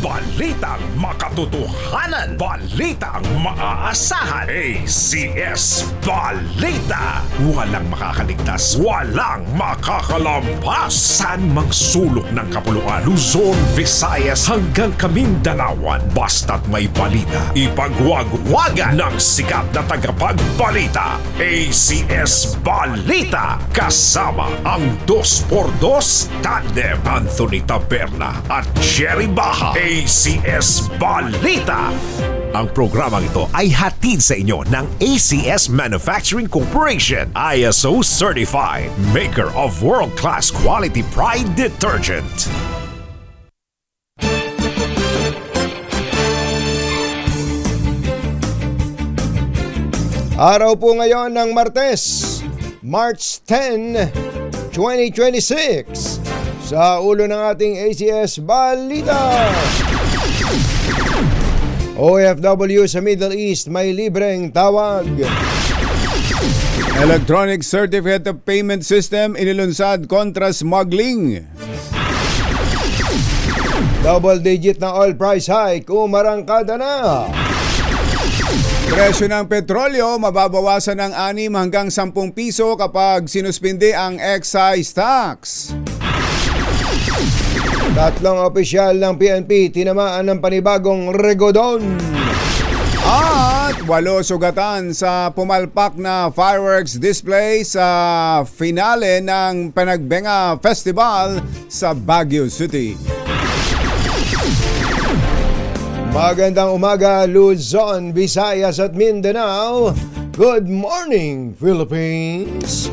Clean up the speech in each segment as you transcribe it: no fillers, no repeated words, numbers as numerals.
Balitang makatotohanan. Balitang maaasahan. ACS Balita. Walang makakaligtas. Walang makakalampas. Saan mang sulok ng kapuluan, Luzon, Visayas hanggang Kamindanawan. Basta't may balita, ipagwagwagan ng sikat na tagapagbalita. ACS Balita. Kasama ang 2x2 tandem Anthony Taberna at Jerry Baha. ACS Balita. Ang programang ito ay hatid sa inyo ng ACS Manufacturing Corporation, ISO Certified, maker of world-class quality Pride detergent. Araw po ngayon ng Martes, March 10, 2026. Sa ulo ng ating ACS Balita. OFW sa Middle East may libreng tawag. Electronic Certificate of Payment System inilunsad kontra smuggling. Double digit na oil price hike, umarangkada na. Presyo ng petrolyo mababawasan ng 6 hanggang 10 piso kapag sinuspindi ang excise tax. Tatlong opisyal ng PNP tinamaan ng panibagong regodon. At 8 sugatan sa pumalpak na fireworks display sa finale ng Panagbenga Festival sa Baguio City. Magandang umaga, Luzon, Visayas at Mindanao. Good morning, Philippines.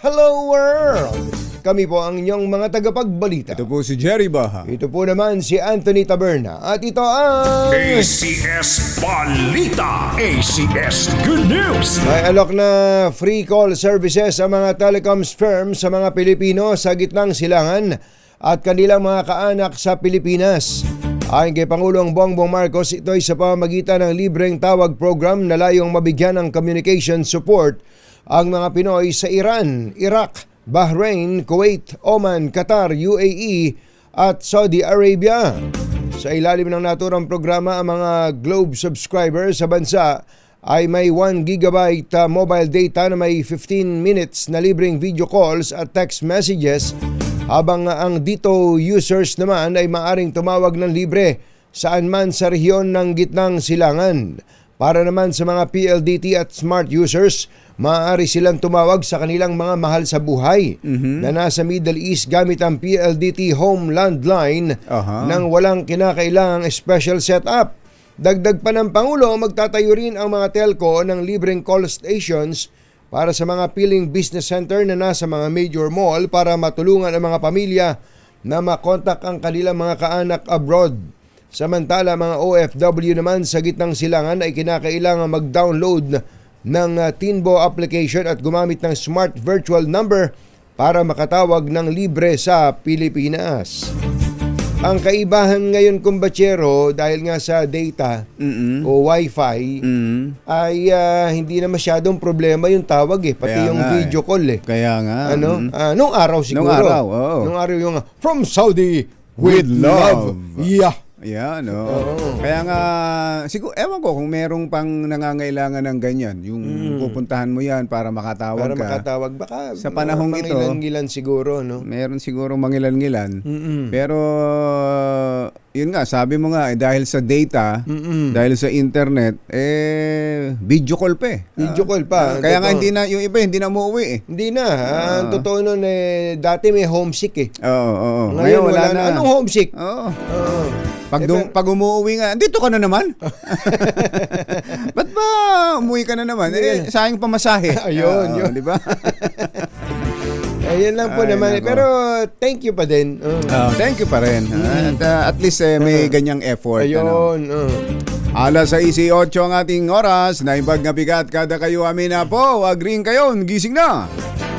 Hello, world. Kami po ang inyong mga tagapagbalita. Ito po si Jerry Baha. Ito po naman si Anthony Taberna. At ito ang ACS Balita. ACS Good News. may alok na free call services ang mga telecoms firm sa mga Pilipino sa gitnang silangan at kanilang mga kaanak sa Pilipinas. Ayon kay Pangulong Bongbong Marcos, ito ay sa pamamagitan ng libreng tawag program na layong mabigyan ng communication support ang mga Pinoy sa Iran, Iraq, Bahrain, Kuwait, Oman, Qatar, UAE at Saudi Arabia. Sa ilalim ng naturang programa, ang mga Globe subscribers sa bansa ay may 1 gigabyte mobile data na may 15 minutes na libreng video calls at text messages, habang ang Dito users naman ay maaring tumawag ng libre saan man sa rehiyon ng gitnang silangan. Para naman sa mga PLDT at smart users, maaari silang tumawag sa kanilang mga mahal sa buhay na nasa Middle East gamit ang PLDT Home Landline nang walang kinakailangang special setup. Dagdag pa ng Pangulo, magtatayo rin ang mga telco ng libreng call stations para sa mga piling business center na nasa mga major mall para matulungan ang mga pamilya na makontak ang kanilang mga kaanak abroad. Samantala, mga OFW naman sa gitnang silangan ay kinakailangan mag-download ng Tinbo application at gumamit ng smart virtual number para makatawag ng libre sa Pilipinas. Ang kaibahan ngayon, kumbatsero, dahil nga sa data o wifi, ay hindi na masyadong problema yung tawag pati Kaya yung nga video call Kaya nga. nung araw siguro. Nung araw, oo. Nung araw yung from Saudi With love. Yeah. Yan, Kaya nga, siguro, ewan ko kung merong pang nangangailangan ng ganyan. Yung pupuntahan mo yan para makatawag Para ka. makatawag. Baka Sa panahong ito, mangilan-ngilan siguro, no? meron siguro mangilan-ngilan. Pero, yun nga, sabi mo nga, dahil sa data, dahil sa internet, video call pa Video call pa. Kaya nga, Totoo. hindi na, yung iba, hindi na umuwi Hindi na. Ang totoo nun, dati may homesick Oo. Ngayon wala na. Anong homesick? Oo. Oo. Pag umuwi nga, dito ka na naman. Ba't ba umuwi ka na naman? Sayang pamasahe. Ayun, yun. Di ba? Ayun lang po Ay, naman. nako. Pero thank you pa din. Thank you pa rin. At least may ganyang effort. Ayun. Alas 6:08 ang ating oras. Naimbag nga bigat kada kayo amin na po. Agreeing kayo. Gising na.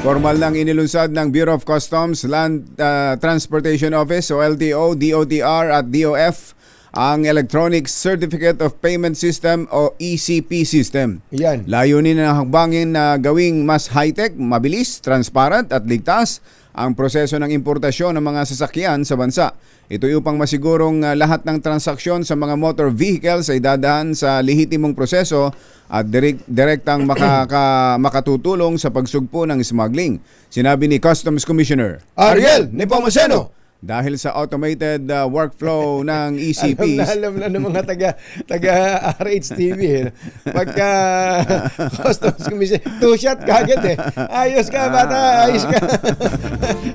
Formal nang inilunsad ng Bureau of Customs, Land Transportation Office o LTO, DOTR at DOF ang Electronic Certificate of Payment System o ECP system. Yan. Layunin ng hakbangin na gawing mas high-tech, mabilis, transparent at ligtas ang proseso ng importasyon ng mga sasakyan sa bansa. Ito ay upang masigurong lahat ng transaksyon sa mga motor vehicles ay dadaan sa lehitimong proseso at direktang makatutulong sa pagsugpo ng smuggling. Sinabi ni Customs Commissioner Ariel Nepomuceno. dahil sa automated workflow ng ECPs. Alam na ng mga taga RH-TV. Pagka Customs Commission, two-shot kagad eh. Ayos ka, bata. Ayos ka.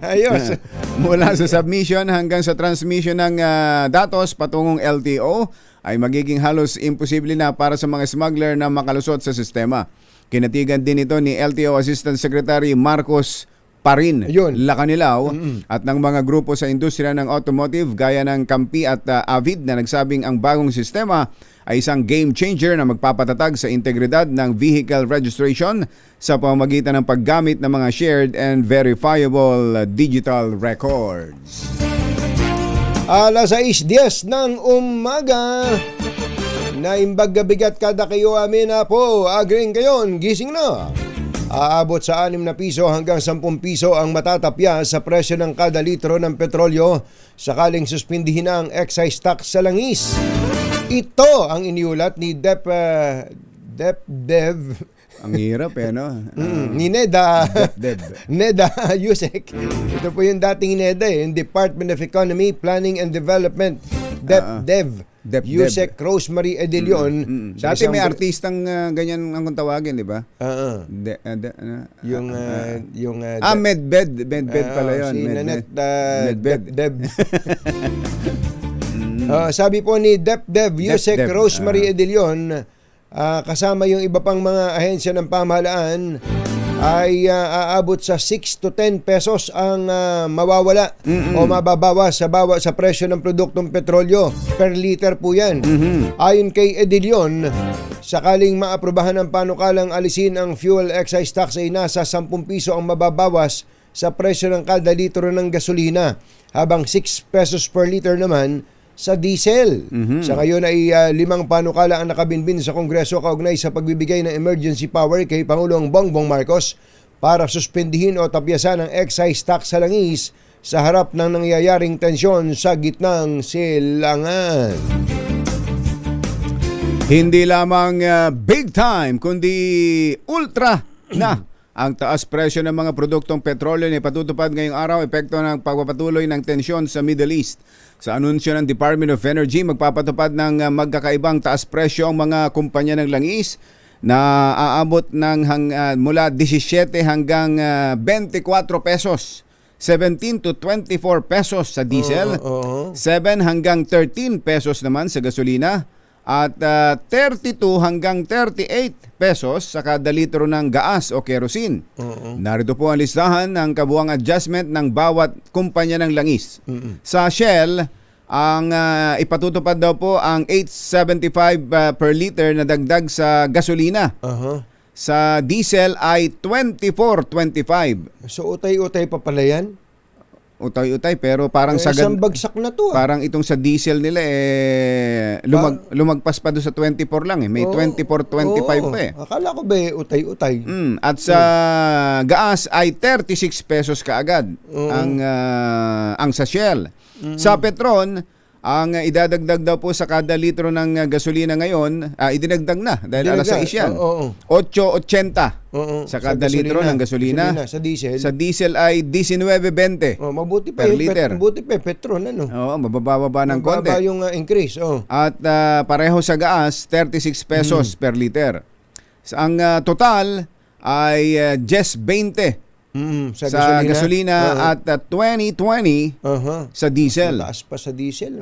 Ayos. Mula sa submission hanggang sa transmission ng datos patungong LTO ay magiging halos imposible na para sa mga smuggler na makalusot sa sistema. Kinatigan din ito ni LTO Assistant Secretary Marcos Parin Lacanilaw at ng mga grupo sa industriya ng automotive gaya ng Campi at Avid na nagsabing ang bagong sistema ay isang game changer na magpapatatag sa integridad ng vehicle registration sa pamamagitan ng paggamit ng mga shared and verifiable digital records. Alas 6:10 ng umaga. Naimbag bigat kada kayo amin na po. Agring kayon, gising na. Aabot sa 6 na piso hanggang 10 piso ang matatapya sa presyo ng kada litro ng petrolyo sakaling suspindihin na ang excise tax sa langis. Ito ang iniulat ni Dev Ang hirap no? ni Neda Dev. Neda Yusek. Ito po yung dating Neda yung Department of Economy, Planning and Development. Dev Yusek Rosemary Edilion. Dati may artistang ganyan ang tawagin, di ba? Medbed pala yun. Si Nanette Medbed. Dev. Sabi po ni Dev Yusek Dev. Rosemary Edilion, kasama yung iba pang mga ahensya ng pamahalaan, ay aabot sa 6 to 10 pesos ang mawawala o mababawas sa presyo ng produktong petrolyo per liter po yan. Ayon kay Edilion, sakaling maaprubahan ng panukalang alisin ang fuel excise tax ay nasa 10 piso ang mababawas sa presyo ng kada litro ng gasolina, habang 6 pesos per liter naman sa diesel. Sa ngayon ay 5 panukala ang nakabinbin sa Kongreso kaugnay sa pagbibigay ng emergency power kay Pangulong Bongbong Marcos para suspendihin o tapyasan ang excise tax sa langis sa harap ng nangyayaring tensyon sa gitnang silangan. Hindi lamang big time, kundi ultra na ang taas presyo ng mga produktong petrolyo na ipatutupad ngayong araw, epekto ng pagpapatuloy ng tensyon sa Middle East. Sa anunsyo ng Department of Energy, magpapatupad ng magkakaibang taas presyo ang mga kumpanya ng langis na aabot ng mula 17 hanggang 24 pesos. 17 to 24 pesos sa diesel, 7 hanggang 13 pesos naman sa gasolina, at 32 hanggang 38 pesos sa kada litro ng gaas o kerosene. Narito po ang listahan ng kabuang adjustment ng bawat kumpanya ng langis. Sa Shell, ang ipatutupad daw po ang 8.75 per liter na dagdag sa gasolina. Sa diesel ay 24.25. So utay-utay pa pala yan? Utay-utay, pero parang isang bagsak na to. Parang itong sa diesel nila lumagpas pa doon sa 24 lang May 24.25 pa eh. Akala ko ba utay-utay. At sa gas ay 36 pesos kaagad ang sa Shell. Sa Petron, ang idadagdag daw po sa kada litro ng gasolina ngayon, idinagdag na dahil alas 6 yan. 8.80 sa kada litro ng gasolina. Sa diesel. Sa diesel ay 19.20 mabuti pa per liter. Mabuti pa Petron mababa ng konti. Mababa yung increase. At pareho sa gas, 36 pesos per liter. Ang total ay 10.20 sa gasolina at 20.20 sa diesel. Mataas pa sa diesel.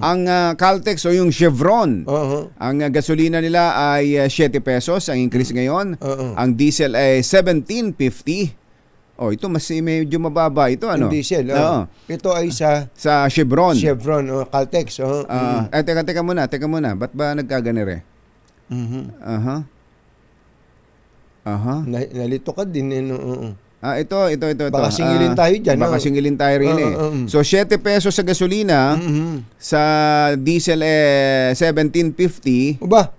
Ang Caltex o yung Chevron, ang gasolina nila ay 7 pesos ang increase ngayon. Ang diesel ay 17.50. Ito mas medyo mababa ito Yung diesel. Ito ay sa Chevron. Caltex. Teka muna. Ba't ba nagkaganire? Nalito ka din. Ito. Baka singilin tayo dyan. Baka singilin tayo rin So, 7 pesos sa gasolina, sa diesel 17.50. Ba?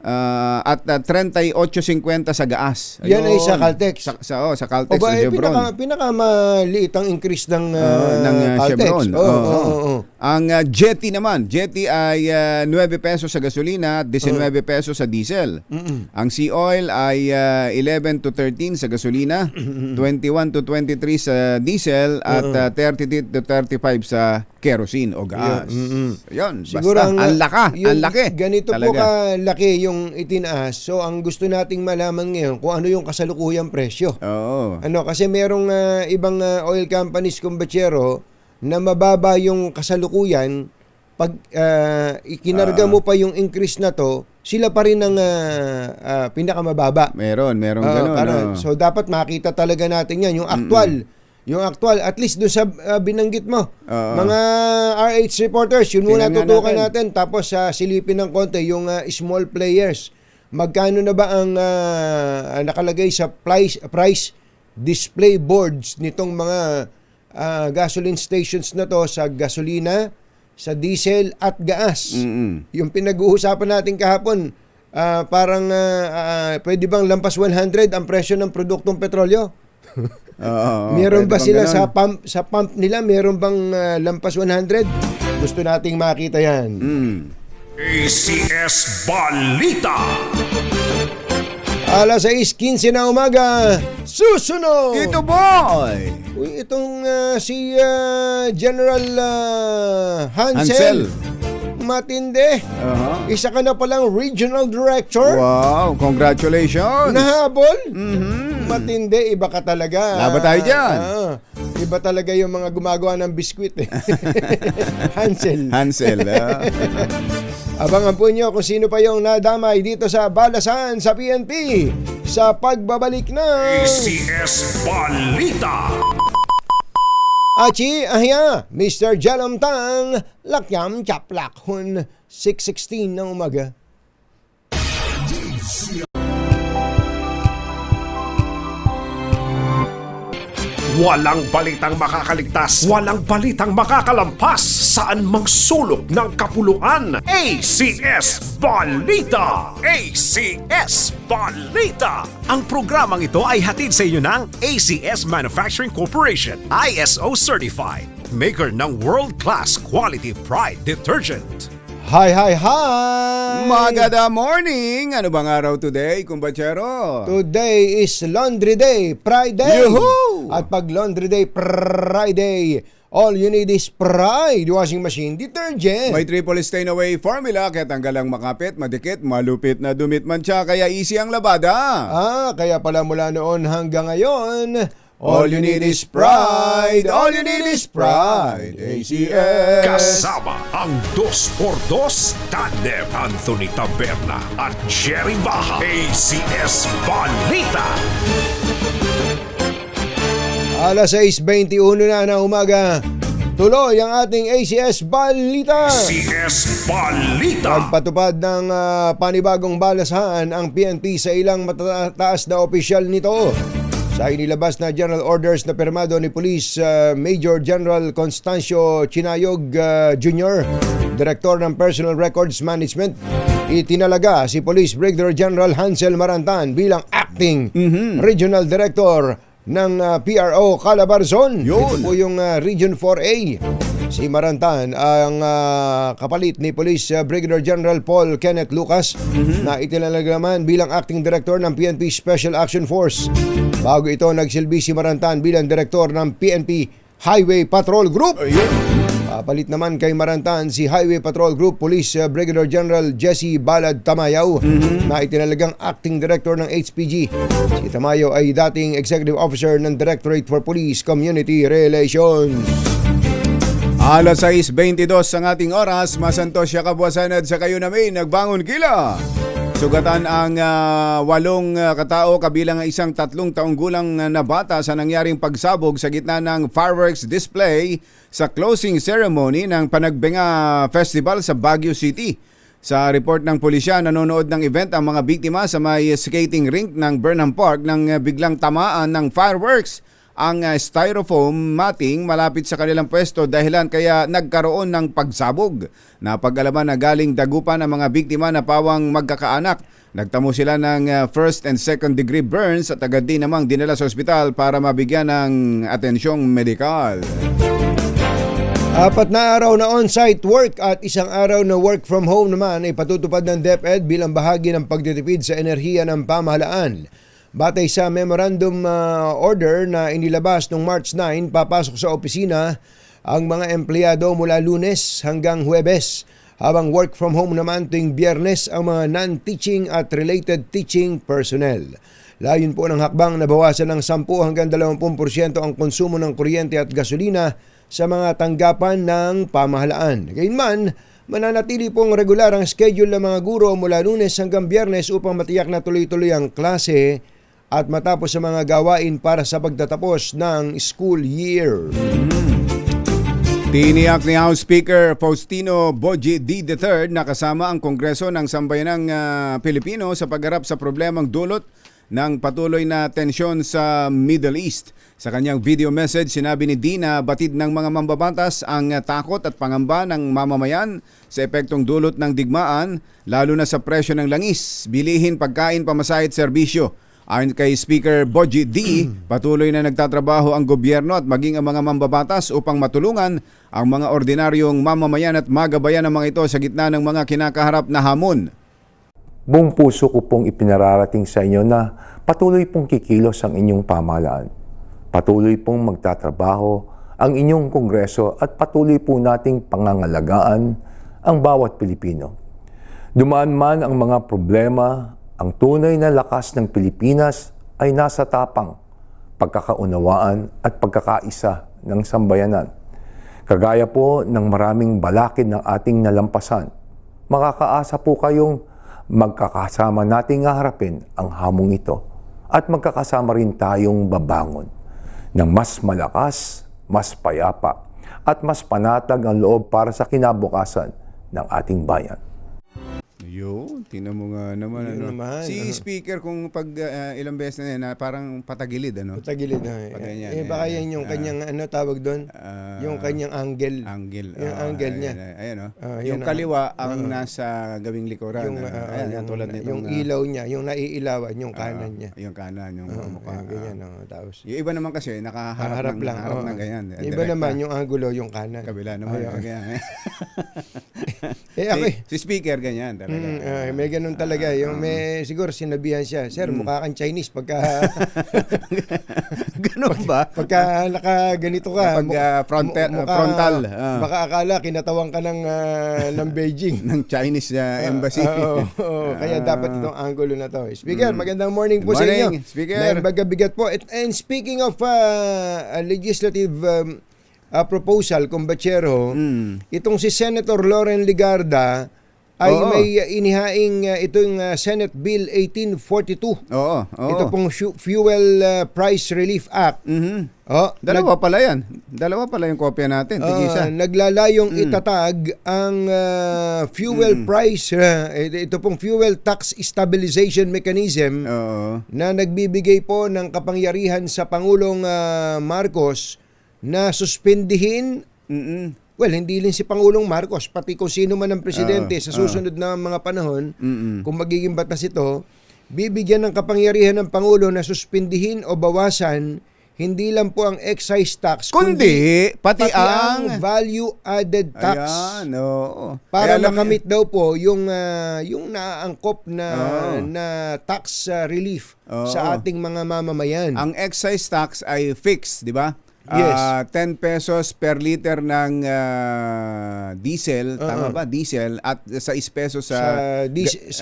at 38.50 sa gaas. Yan ay sa Ayun. Caltex. Sa Caltex O ba, o Chevron. pinakamaliit ang increase ng, ng Caltex. Chevron. Oo. Ang Jetty naman, Jetty ay 9 pesos sa gasolina, 19 pesos sa diesel. Ang Sea Oil ay 11 to 13 sa gasolina, 21 to 23 sa diesel at 30 to 35 sa kerosene o gas. Yun, Siguro basta ang laki. Ganito po Talaga. kalaki yung itinaas. So ang gusto nating malaman ngayon kung ano yung kasalukuyang presyo. Oo. Kasi merong ibang oil companies kumbachero na mababa yung kasalukuyan pag ikinarga mo pa yung increase na to, sila pa rin ang pinakamababa. Meron ganun. So dapat makita talaga natin yan, yung actual. Yung actual, at least doon sa binanggit mo. Mga RH reporters, yun muna Tingnan tutukan natin. natin. Tapos silipin ng konti yung small players. Magkano na ba ang nakalagay sa price display boards nitong mga gasoline stations na to sa gasolina, sa diesel at gas? Yung pinag-uusapan natin kahapon, parang pwede bang lampas 100 ang presyo ng produktong petrolyo? Meron ba sila ganun? sa pump nila? Meron bang lampas 100? Gusto nating makita yan. ACS Balita. Alas 6:15 na umaga, susunod! Tito Boy! Uy, itong si General Hansel. Matindi. Isa ka na palang regional director. Wow, congratulations! Nahabol. Matindi, iba ka talaga. Laban tayo dyan. Iba talaga yung mga gumagawa ng biskwit. Hansel. Abangan po nyo kung sino pa yung nadamay dito sa Balasan sa PNP sa pagbabalik ng ACS Balita. Achi ahya, Mr. Jalom Tang, Lakyam Chaplak Hun, 6:16 ng umaga. Walang balitang makakaligtas, walang balitang makakalampas, saan mang sulok ng kapuluan. ACS Balita! ACS Balita! Ang programang ito ay hatid sa inyo ng ACS Manufacturing Corporation, ISO Certified, maker ng world-class quality Pride Detergent. Hi! Maganda morning! Ano bang araw today, kumbachero? Today is Laundry Day, Friday. Yuhu! At pag Laundry Day, Friday, all you need is Pride Washing Machine Detergent. May triple stain away formula kaya tanggalang makapit, madikit, malupit na dumit mancha kaya easy ang labada. Kaya pala mula noon hanggang ngayon, all you need is Pride. All you need is Pride. ACS. Kasama ang 2x2 Tandem Anthony Taberna at Jerry Baja. ACS Balita. Alas 6:21 na umaga. Tuloy ang ating ACS Balita. ACS Balita. Pagpatupad ng panibagong balasahan ang PNP sa ilang matataas na opisyal nito. Sa inilabas na general orders na pirmado ni Police Major General Constancio Chinayog Jr., Director ng Personal Records Management, itinalaga si Police Brigadier General Hansel Marantan bilang Acting Regional Director ng PRO Calabarzon. Ito po yung Region 4A. Si Marantan ang kapalit ni Police Brigadier General Paul Kenneth Lucas na itinalaga naman bilang Acting Director ng PNP Special Action Force. Bago ito, nagsilbi si Marantan bilang Director ng PNP Highway Patrol Group. Palit naman kay Marantan si Highway Patrol Group Police Brigadier General Jesse Balad Tamayaw na itinalagang Acting Director ng HPG. Si Tamayaw ay dating Executive Officer ng Directorate for Police Community Relations. Alas 6:22 ang ating oras, masantos siya kabwasanad sa kayo namin, nagbangon kila. Sugatan ang 8 katao kabilang ang isang 3 taong gulang na bata sa nangyaring pagsabog sa gitna ng fireworks display sa closing ceremony ng Panagbenga Festival sa Baguio City. Sa report ng pulisya, nanonood ng event ang mga biktima sa may skating rink ng Burnham Park nang biglang tamaan ng fireworks ang styrofoam matting malapit sa kanilang pwesto dahilan kaya nagkaroon ng pagsabog. Napag-alaman na galing dagupan ang mga biktima na pawang magkakaanak. Nagtamo sila ng first and second degree burns at agad din namang dinala sa ospital para mabigyan ng atensyong medikal. 4 na araw na on-site work at 1 araw na work from home naman ay patutupad ng DepEd bilang bahagi ng pagtitipid sa enerhiya ng pamahalaan. Batay sa memorandum order na inilabas noong March 9, papasok sa opisina ang mga empleyado mula Lunes hanggang Huwebes, habang work from home naman tuwing Biyernes ang mga non-teaching at related teaching personnel. Layon po ng hakbang na bawasan ng 10 hanggang 20% ang konsumo ng kuryente at gasolina sa mga tanggapan ng pamahalaan. Gayunman, mananatili pong regular ang schedule ng mga guro mula Lunes hanggang Biyernes upang matiyak na tuloy-tuloy ang klase at matapos sa mga gawain para sa pagtatapos ng school year. Tiniyak ni House Speaker Faustino Boji D. III na kasama ang Kongreso ng Sambayanang Pilipino sa pagharap sa problemang dulot ng patuloy na tensyon sa Middle East. Sa kanyang video message, sinabi ni D na batid ng mga mambabatas ang takot at pangamba ng mamamayan sa epektong dulot ng digmaan, lalo na sa presyo ng langis, bilihin, pagkain, pamasahe at serbisyo. Ayon kay Speaker Boji D, patuloy na nagtatrabaho ang gobyerno at maging ang mga mambabatas upang matulungan ang mga ordinaryong mamamayan at magabayan ang mga ito sa gitna ng mga kinakaharap na hamon. Buong puso ko pong ipinararating sa inyo na patuloy pong kikilos ang inyong pamahalaan. Patuloy pong magtatrabaho ang inyong kongreso at patuloy po nating pangangalagaan ang bawat Pilipino. Dumaan man ang mga problema, ang tunay na lakas ng Pilipinas ay nasa tapang, pagkakaunawaan at pagkakaisa ng sambayanan. Kagaya po ng maraming balakid ng ating nalampasan, makakaasa po kayong magkakasama nating haharapin ang hamong ito at magkakasama rin tayong babangon ng mas malakas, mas payapa at mas panatag ang loob para sa kinabukasan ng ating bayan. Yo, tinan mo nga naman. Yun ano. naman, Si Speaker kung pag ilang beses na yan, parang patagilid, ano? Patagilid na. Paganyan, Baka yan yung kanyang tawag doon? Yung kanyang angle. Yung angle niya. Ayan, yan yung kaliwa ang nasa gawing likuran. Ayan, tulad nito. Yung ilaw niya, yung naiilawan, yung kanan niya. Yung kanan, yung mukha. Ganyan, tapos. Yung iba naman kasi, nakaharap lang. harap ng ganyan. Yung iba naman, yung angulo, yung kanan. Kabila naman. Ganyan. Si Speaker, ganyan talaga. May ganun talaga. Yung may, siguro sinabihan siya, Sir, mukha kang Chinese pagka... Ganun ba? Pagka nakaganito ka. Frontal. Baka akala, kinatawang ka ng Beijing. Ng Chinese Embassy. Kaya dapat itong angulo na to. Speaker, magandang morning po Good sa inyo. morning, Speaker. Bigat po. And speaking of legislative proposal, kumbachero, itong si Senator Loren Ligarda ay may inihaing itong Senate Bill 1842. Oo. Ito pong Fuel Price Relief Act. Dalawa pala yan. Dalawa pala yung kopya natin. Tig-isa. Naglalayong itatag ang fuel price, ito pong Fuel Tax Stabilization Mechanism na nagbibigay po ng kapangyarihan sa Pangulong Marcos na suspendihin. Well, hindi lang si Pangulong Marcos, pati kung sino man ang presidente sa susunod na mga panahon, kung magiging batas ito, bibigyan ng kapangyarihan ng Pangulo na suspindihin o bawasan hindi lang po ang excise tax, kundi pati ang value-added tax. Ayan, oo. Para makamit daw po yung naaangkop na tax relief sa ating mga mamamayan. Ang excise tax ay fixed, di ba? Yes. 10 pesos per liter ng diesel, tama ba? Diesel at sa 6 pesos sa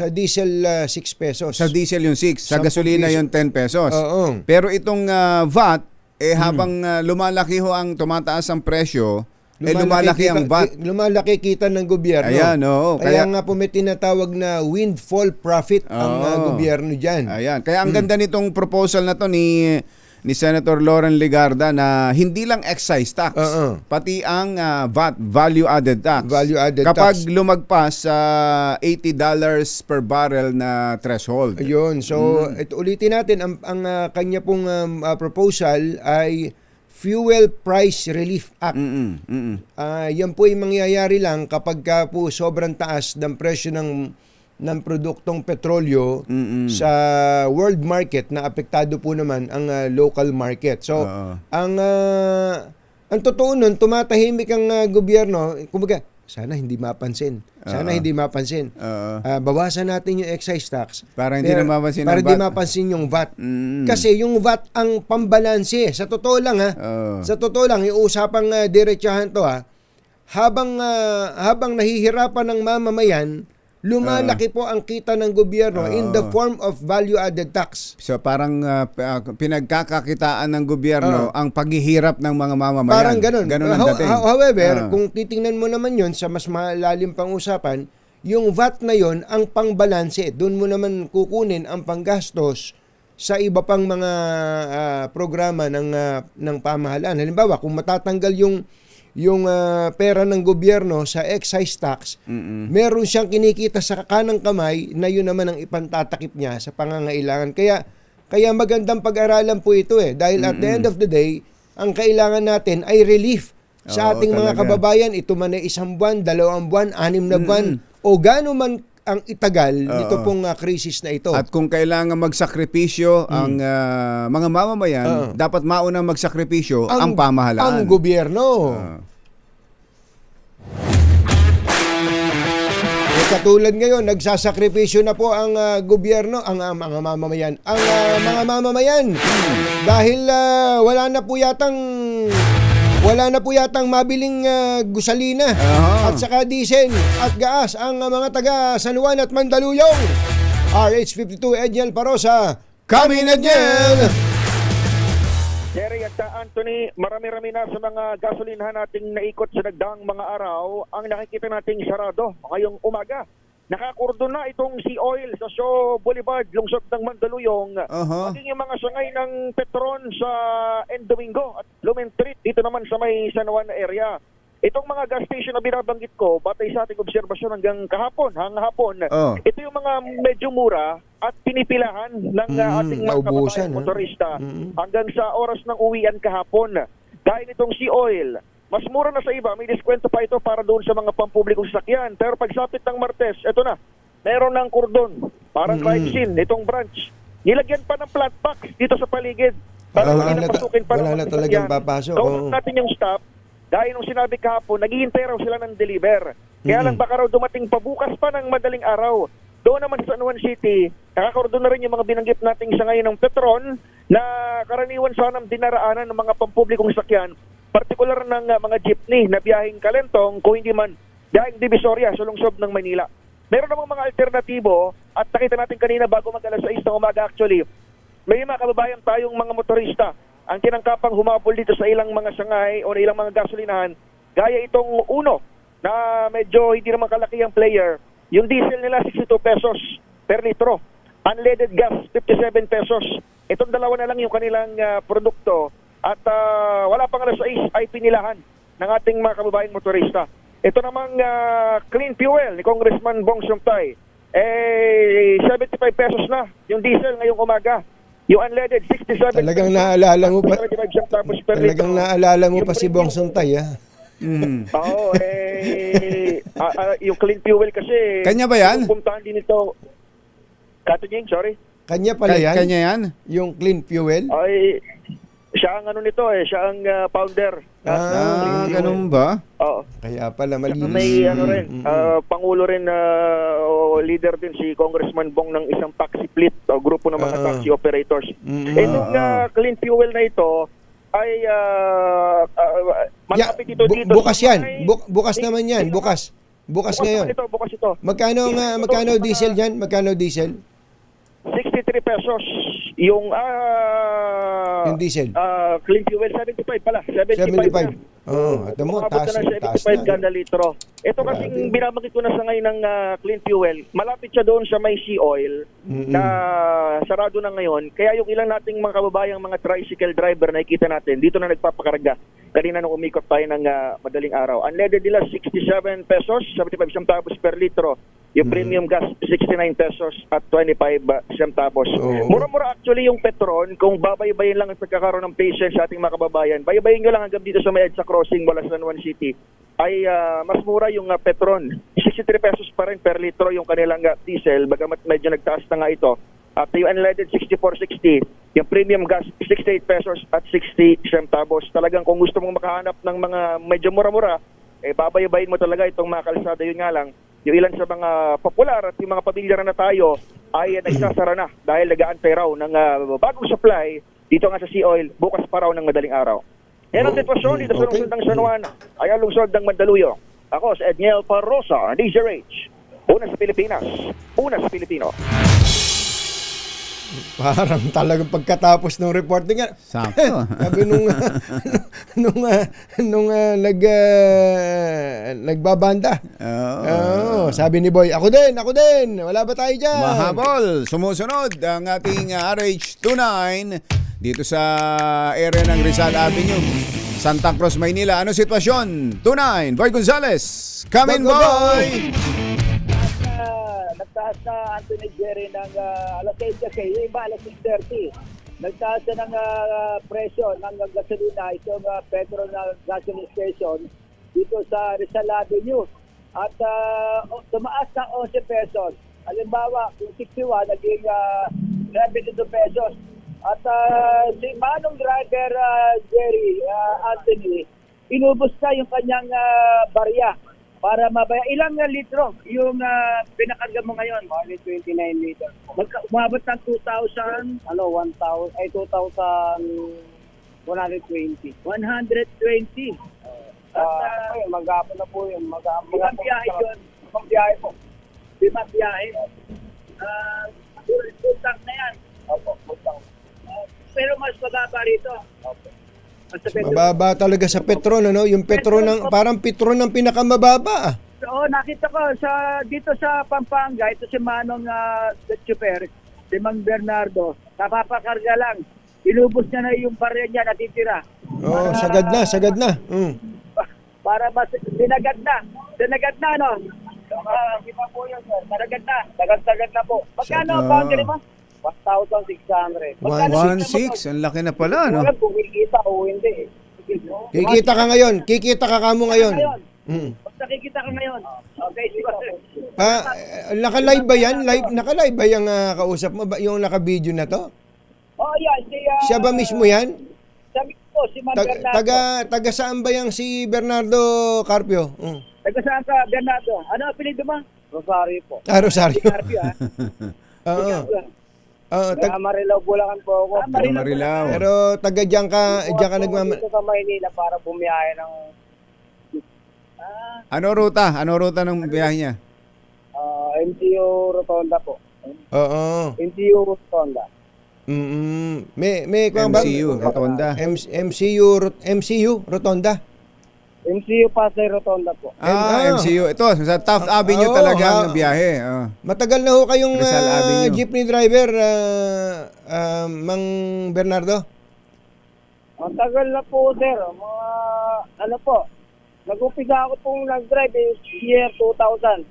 diesel 6 pesos. Sa diesel yung 6, sa 10 gasolina piso. yung 10 pesos. Oo. Pero itong VAT, habang lumalaki ho ang tumataas ang presyo, lumalaki ang VAT. Lumalaki kita ng gobyerno. Ayan, oo. Kaya nga po may tinatawag na windfall profit ang gobyerno dyan. Ayan. Kaya ang ganda nitong proposal na to ni ni Senator Lauren Legarda na hindi lang excise tax, Oo. pati ang VAT, value added tax. Value added kapag tax. lumagpas sa $80 per barrel na threshold. Ayun. So, ito, ulitin natin, ang kanya pong proposal ay Fuel Price Relief Act. Yan po ay mangyayari lang kapag po sobrang taas ng presyo ng produktong petrolyo sa world market na apektado po naman ang local market. So, ang totoo nun, tumatahimik ang gobyerno. Kumbaga, sana hindi mapansin. Hindi mapansin. Bawasan natin yung excise tax. Para hindi na mapansin para ang hindi VAT. mapansin yung VAT. Kasi yung VAT ang pambalanse. Sa totoo lang sa totoo lang, yung usapang diretsahan to habang nahihirapan ng mamamayan, lumalaki po ang kita ng gobyerno in the form of value-added tax. So parang pinagkakakitaan ng gobyerno ang paghihirap ng mga mamamayan. Parang ganun. Ganun ang dating. However, kung titingnan mo naman yon sa mas malalim pang usapan, yung VAT na yon ang pangbalanse. Doon mo naman kukunin ang panggastos sa iba pang mga programa ng pamahalaan. Halimbawa, kung matatanggal yung pera ng gobyerno sa excise tax, meron siyang kinikita sa kanang kamay na yun naman ang ipantatakip niya sa pangangailangan. Kaya magandang pag-aralan po ito dahil at the end of the day, ang kailangan natin ay relief sa ating mga talaga. kababayan. Ito man ay 1 buwan, 2 buwan, 6 na buwan, o gaano man ang itagal nito pong krisis na ito. At kung kailangan magsakripisyo ang mga mamamayan, dapat maunang magsakripisyo ang pamahalaan. Ang gobyerno. Katulad ngayon, nagsasakripisyo na po ang gobyerno, ang mga mamamayan. Ang mga mamamayan, dahil wala na po yatang mabiling gusalina at saka diesel at gas ang mga taga San Juan at Mandaluyong. RH52 Edniel Parosa, kami na Edniel! Jerry at Anthony, marami-rami na sa mga gasolinahan nating naikot sa nagdaang mga araw ang nakikita nating sarado ngayong umaga. Nakakordon na itong Sea Oil sa Shaw Boulevard, lungsod ng Mandaluyong. Maging yung mga sangay ng Petron sa Domingo at Lumentrit dito naman sa may San Juan area. Itong mga gas station na binabanggit ko, batay sa ating obserbasyon hanggang hanggang hapon, ito yung mga medyo mura at pinipilahan ng ating mga naubusan, kababayan motorista hanggang sa oras ng uwian kahapon. Dahil itong Sea Oil, mas mura na sa iba, may diskwento pa ito para doon sa mga pampublikong sasakyan. Pero pagsapit ng Martes, eto na, meron ng kordon, parang crime scene, itong branch. Nilagyan pa ng plant packs dito sa paligid. Para Wala hindi na- napasukin pa wala ng na mga talagang sasakyan. papasok, Kausap natin yung staff, dahil nung sinabi kahapon, naghihintay raw sila ng deliver. Kaya lang baka raw dumating pabukas pa ng madaling araw. Doon naman sa San Juan City, nakakordon na rin yung mga binanggit nating sangay ng Petron na karaniwan sanang dinaraanan ng mga pampublikong sakyan, partikular ng mga jeepney na biyaheng Kalentong, kung hindi man biyaheng Divisoria sa lungsod ng Manila. Meron namang mga alternatibo at nakita natin kanina bago mag-alas 6 ng umaga actually, may mga kababayan tayong mga motorista ang tinangkapang humabol dito sa ilang mga sangay o ilang mga gasolinahan, gaya itong uno na medyo hindi naman kalaki ang player. Yung diesel nila 62 pesos per litro. Unleaded gas 57 pesos. Itong dalawa na lang yung kanilang produkto at wala pang alas 6 ay pinilahan ng ating mga kababayang motorista. Ito namang clean fuel ni Congressman Bong Sumtay, 75 pesos na yung diesel ngayong umaga. Yung unleaded 67 Talagang pesos. naalala mo pa. 75 centavos per Talagang litro. naalala mo Yung pa si premium- Bong Suntay, Oo, yung clean fuel kasi... Kanya ba yan? Pupuntahan din ito. Kato Jing, sorry. Kanya pala yan? Kanya yan? Yung clean fuel? Ay, siya ang ano nito siya ang founder. Ganun ba? Oo. Kaya pala malinis. May ano rin, pangulo rin o leader din si Congressman Bong ng isang taxi fleet o grupo ng mga taxi operators. Itong clean fuel na ito ay malapit ito dito. bukas sa yan. may- Bukas naman yan. Bukas. Bukas ngayon. Bukas ito. Magkano diesel yan? Magkano diesel? 63 pesos yung Yung diesel. clean fuel 75 pala. 75. 75. Ito mo, Umabot taas, na sa taas 85 na. kada litro. Ito Grabe. kasing binabagit ko na sa ngayon ng clean fuel. Malapit siya doon sa may sea oil na sarado na ngayon. Kaya yung ilang nating mga kababayang mga tricycle driver na nakikita natin, dito na nagpapakarga. Kanina nung umikot tayo ng madaling araw. Unleaded nila 67 pesos, 75 centavos per litro. Yung premium gas 69 pesos at 25 centavos. Oo. Mura-mura actually yung Petron kung babaybayin lang ang pagkakaroon ng patience sa ating mga kababayan. Baybayin nyo lang hanggang dito sa may EDSA crossing mula sa San Juan City ay mas mura yung Petron. 63 pesos pa rin per litro yung kanilang diesel, bagamat medyo nagtaas na nga ito. At yung unleaded 64.60, yung premium gas 68 pesos at 60 centavos. Talagang kung gusto mong makahanap ng mga medyo mura-mura, babaybayin mo talaga itong mga kalsada. Yun nga lang, yung ilan sa mga popular at yung mga pamilyar na tayo ay nagsasara na dahil nag-aantay raw ng bagong supply dito nga sa Sea Oil bukas pa raw ng madaling araw. Yan ang sitwasyon dito sa Okay. lungsod ng San Juan ay ang lungsod ng Mandaluyong. Ako si Edniel Parrosa, DZRH. Una sa Pilipinas, una sa Pilipino. Parang talagang pagkatapos ng reporting nga. Sakto. Sabi nung nagbabanda. Sabi ni Boy, ako din. Wala ba tayo dyan? Mahabol. Sumusunod ang ating RH29 dito sa area ng Rizal Avenue, Santa Cruz, Maynila. Ano sitwasyon? 29, Boy Gonzales. Come in, Go, go, boy! Nagtaas na Anthony Jerry ng alas 6 kasi, yung iba alas 6:30. Nagtaas na ng presyo ng gasolina, itong Petro na gasoline station dito sa Rizal Avenue. At tumaas na 11 pesos. Halimbawa, kung 61, naging 72 pesos. At si Manong driver Jerry Anthony, inubos na yung kanyang barya para mabaya. Ilang litro yung pinakarga mo ngayon? Only 29 liters. Umabot ng 2,000? 1,120. 120. Mag-aapon na po yun. Ibang biyahe yun. Ibang biyahe po. Ibang biyahe. Full tank na yan. Opo, full tank. Pero mas mababa rito. Opo. Mababa talaga sa Petron, ano? Yung Petron ng parang Petron ng pinakamababa. Oo, nakita ko dito sa Pampanga, ito si Manong Super, si Mang Bernardo, napapakarga lang. Inubos niya na yung barya niya natitira. Oh, sagad na. Para mas dinagad na, no? Iba po yun, sir. Dinagad na, dagad na po. Magkano ang boundary mo? 1,600. 1.6, ang laki na pala, no? Kung kikita o hindi. Kikita ka ngayon. Kikita ka kamo ngayon. Basta kikita ka ngayon. Okay, sige. Naka-live ba yan? Naka-live ba yung kausap mo? Yung naka-video na to? Oh, yan. Siya ba mismo yan? Sabi ko, si Mang Bernardo. Taga saan ba yung si Bernardo Carpio? Taga saan ka, Bernardo? Ano apelido mo? Rosario po. Rosario. Carpio, ha? Oo. Marilaw, Bulacan po ako. Marilaw. Pero taga diyan ka nagmama. Dito sa Maynila para bumiyahe ng Ano ruta ng biyahe niya? MCU Rotonda po. Oo. MCU Rotonda. May kung ba? MCU, Rotonda. MCU Rotonda. MCU Pasay Rotonda po. MCU. Ito, sa Taft Avenue talaga ang biyahe. Matagal na ho kayong Rizal Avenue. jeepney driver, Mang Bernardo? Ang tagal na po, sir. Mga, nag-upisa ako pong nag-drive year 2000.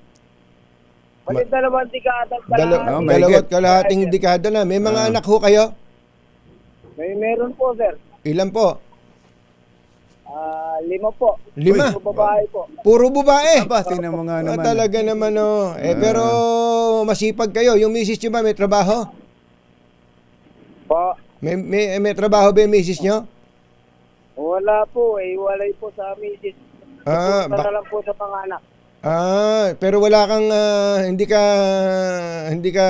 Balik dalawang dekada pa lang. Dalawat kalahating dekada na. May mga anak ho kayo? Meron po, sir. Ilan po? 5 po. 5? Puro babae po. Puro babae? Aba, tingnan mo nga naman. Talaga naman, oh. Pero masipag kayo. Yung misis nyo ba may trabaho? Po. May trabaho ba yung misis nyo? Wala po. Walay po sa misis. Punta na lang po sa panganak. Pero wala kang hindi ka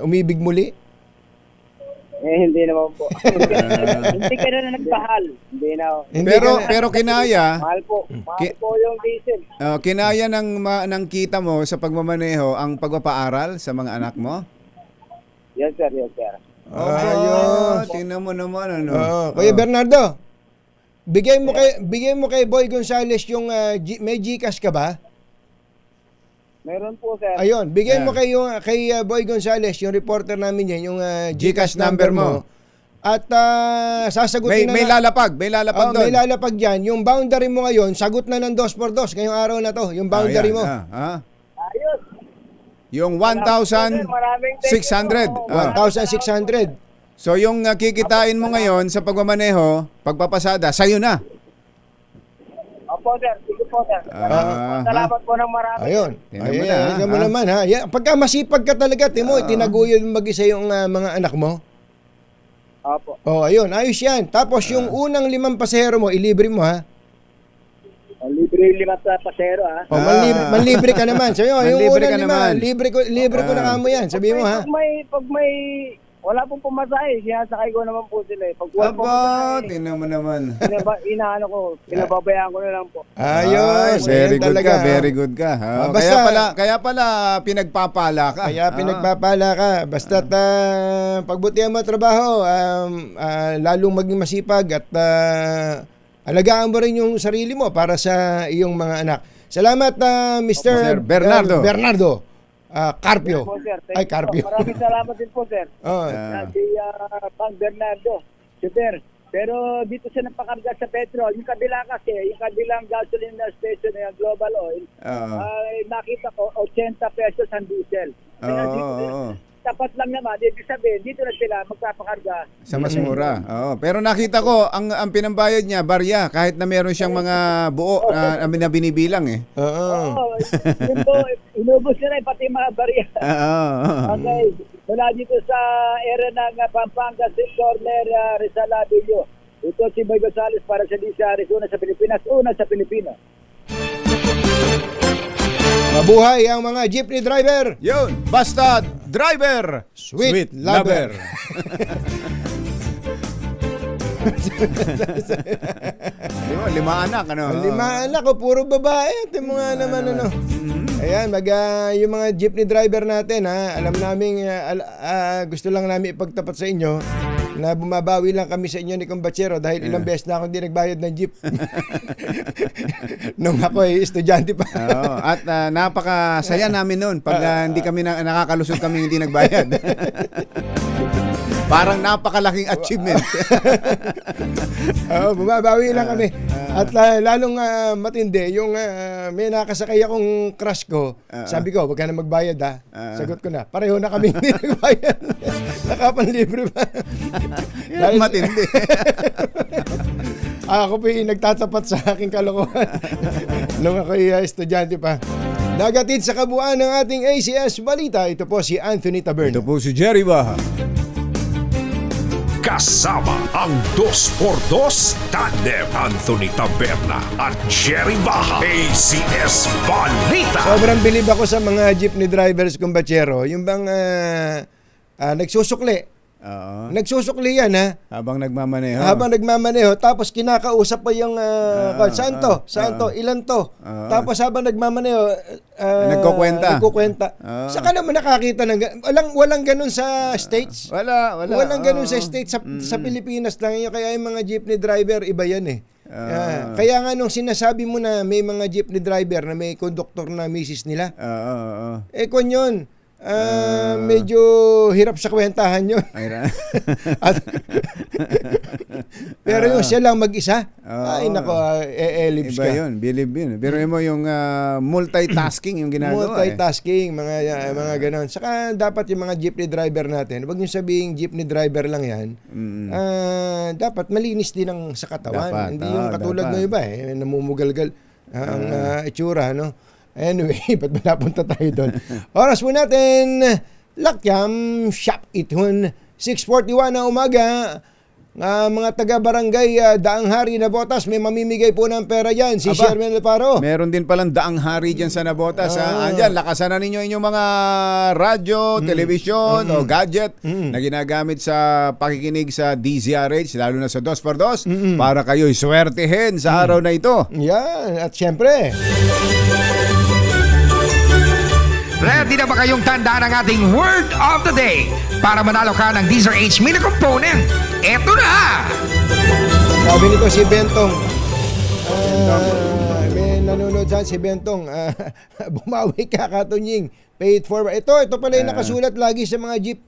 umibig muli? Hindi naman po. Hindi ka na nagpahal. Hindi na. Pero kinaya. Mahal po. Mahal po yung diesel. Kinaya ng kita mo sa pagmamaneho ang pagpapaaral sa mga anak mo? Yes, sir. Yes, sir. Ayun. Tingnan mo naman, ano. Kuya Bernardo, Bigay mo kay Boy Gonzales yung may GCash ka ba? Meron po, sir. Ayun, bigay mo kay Boy Gonzales yung reporter namin yan, yung GCash number mo. At sasagutin May lalapag doon. May lalapag yan. Yung boundary mo ngayon, sagot na ng 2x2 ngayong araw na to. Yung boundary mo. Ayos. Yung Maraming 1,600. 1,600. So yung kikitain mo ngayon sa pagmamaneho, pagpapasada, sa'yo na. Opo, sir. Sige po, sir. Salamat po ng marami. Ayun. Tingnan mo na, Tingnan mo naman ha. Yeah, pagka masipag ka talaga, Timo, itinaguyo mag-isa yung mga anak mo. Opo. Oh, ayun. Ayos yan. Tapos yung unang 5 pasahero mo, ilibre mo ha. Libre 5 sa pasero, ha? Oh, manlibre ka naman. Sabi mo, yung Manlibre ka unang 5, naman. libre ko na kamo yan. Sabi mo ha. Pag may wala pong pumasahe, sinasakay ko naman po sila eh. Pag wala pong pumasahe, tingnan mo naman. inaano ko, pinababayaan ko na lang po. Ayos. Very Ayan good talaga, ka, oh. very good ka. Oh, Basta- kaya pala pinagpapala ka. Kaya pinagpapala ka. Basta't pagbutihan mo ang trabaho, lalong maging masipag at alagaan mo rin yung sarili mo para sa iyong mga anak. Salamat, Sir Mr. Bernardo. Carpio. Po, sir. Ay, Thank you Carpio. po. Maraming salamat din po, sir. Oh, Si Pang Bernardo. Sir, pero dito siya napakarga sa petrol. Yung kabila kasi, yung kabilang gasoline station na yung Global Oil, ay nakita ko 80 pesos ang diesel. Kaya dito, tapat lang naman, ibig sabihin, dito na sila magpapakarga. Sa mas mura. Oo. Pero nakita ko, ang pinambayad niya, barya, kahit na meron siyang mga buo na binibilang eh. Oo. Yun po, inubos nila pati mga barya. Okay, mula dito sa area ng Pampanga, Corner, Rizal Avenue. Ito si Boy Gonzales para sa DCRS, una sa Pilipinas, una sa Pilipinas. Mabuhay ang mga jeepney driver. Yun, basta driver, Sweet lover. Di ba, 5 anak, ano? 5 anak ko, puro babae. Ito mo nga naman, ano. Ayan, yung mga jeepney driver natin, ha, alam namin, gusto lang namin ipagtapat sa inyo na bumabawi lang kami sa inyo ni Kumbachero dahil ilang beses na akong hindi nagbayad ng jeep. Nung ako ay estudyante pa. Oo, at napakasaya namin noon pag hindi kami nakakalusot kami hindi nagbayad. Parang napakalaking achievement. Oo, bumabawi lang kami. At lalong matindi, yung may nakasakay akong crush ko, sabi ko, wag ka na magbayad ha. Sagot ko na, pareho na kami hindi nagbayad. Nakapanlibre pa. Yan matindi. Ako po yung nagtatapat sa aking kalokohan nung ako estudyante pa. Nagatid sa kabuuan ng ating ACS Balita, ito po si Anthony Taberna. Ito po si Jerry Baha. Kasama ang 2x2 Tandem Anthony Taberna at Jerry Baha. ACS Balita. Sobrang bilib ako sa mga jeepney drivers, Kumbachero. Yung bang nagsusukli. Oo. Nagsusukli yan ha. Habang nagmamaneho. Habang nagmamaneho, tapos kinakausap pa yung saan to, ilan to. Tapos habang nagmamaneho, nagkukwenta. Saka naman nakakita ng walang ganun sa States. Walang ganun sa States. Sa Pilipinas lang yun. Kaya yung mga jeepney driver, iba yan eh. Kaya nga nung sinasabi mo na may mga jeepney driver na may conductor na misis nila, kung yun, medyo hirap sa kwentahan yun. Pero yung siya lang mag-isa, ay nako, elibs Iba ka. yun, believe yun. Pero mo yung multitasking yung ginagawa. Multitasking, mga ganon. Saka dapat yung mga jeepney driver natin, wag nyo sabihin jeepney driver lang yan, dapat malinis din ang sa katawan. Dapat, Hindi yung katulad ng iba namumugalgal ang itsura, no? Anyway, ba't ba napunta tayo doon? Oras po natin, Lakyam Shop Itun, 6:41 na umaga. Mga taga-barangay Daang Hari na Botas, may mamimigay po ng pera yan. Si Sherman Leparo. Meron din palang Daang Hari dyan sa Nabotas. Andyan, lakasan na ninyo inyong mga radyo, television o gadget na ginagamit sa pakikinig sa DZRH, lalo na sa 2x2, para kayo'y swertehin sa araw na ito. Yan, at syempre, ready na ba kayong tandaan ang ating word of the day para manalo ka ng DZRH mini component? Eto na! Sabi nito si Bentong. May nanonood dyan si Bentong. Bumawi ka, Katunying. Pay it forward. Ito pala yung nakasulat lagi sa mga jeep.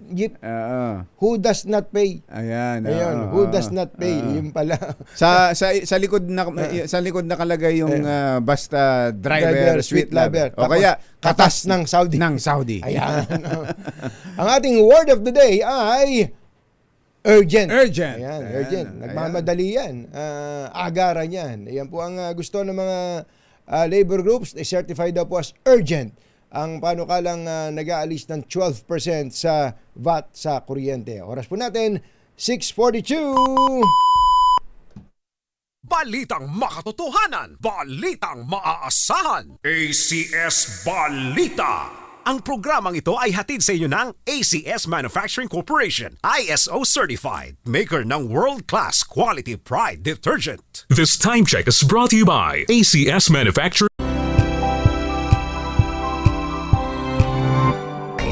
Who does not pay? Ayan. Ayun, who does not pay? Yun pala. Sa likod nakalagay yung basta driver, sweet lover. O kaya katas ng Saudi. Ayan. Ang ating word of the day ay urgent. Ayan, urgent. Nagmamadali yan. Agaran yan. Ayan po ang gusto ng mga labor groups. Certified daw po as urgent ang panukalang nag-aalis ng 12% sa VAT sa kuryente. Oras po natin, 6:42. Balitang makatotohanan, balitang maaasahan. ACS Balita. Ang programang ito ay hatid sa inyo ng ACS Manufacturing Corporation, ISO certified, maker ng world-class quality pride detergent. This time check is brought to you by ACS Manufacturing.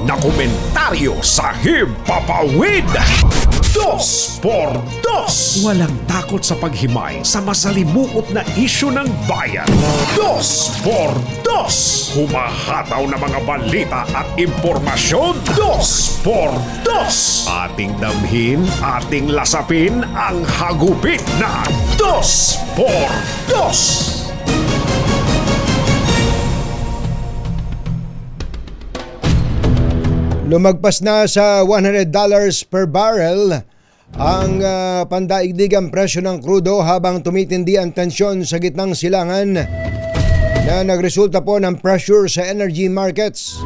Na komentaryo sa Himpapawid. 2x2. Walang takot sa paghimay sa masalimuot na isyu ng bayan. 2x2. Humahataw na mga balita at impormasyon. 2x2. Ating damhin, ating lasapin ang hagupit na 2x2. Lumagpas na sa $100 per barrel ang pandaigdigang presyo ng krudo habang tumitindi ang tensyon sa gitnang silangan na nagresulta po ng pressure sa energy markets.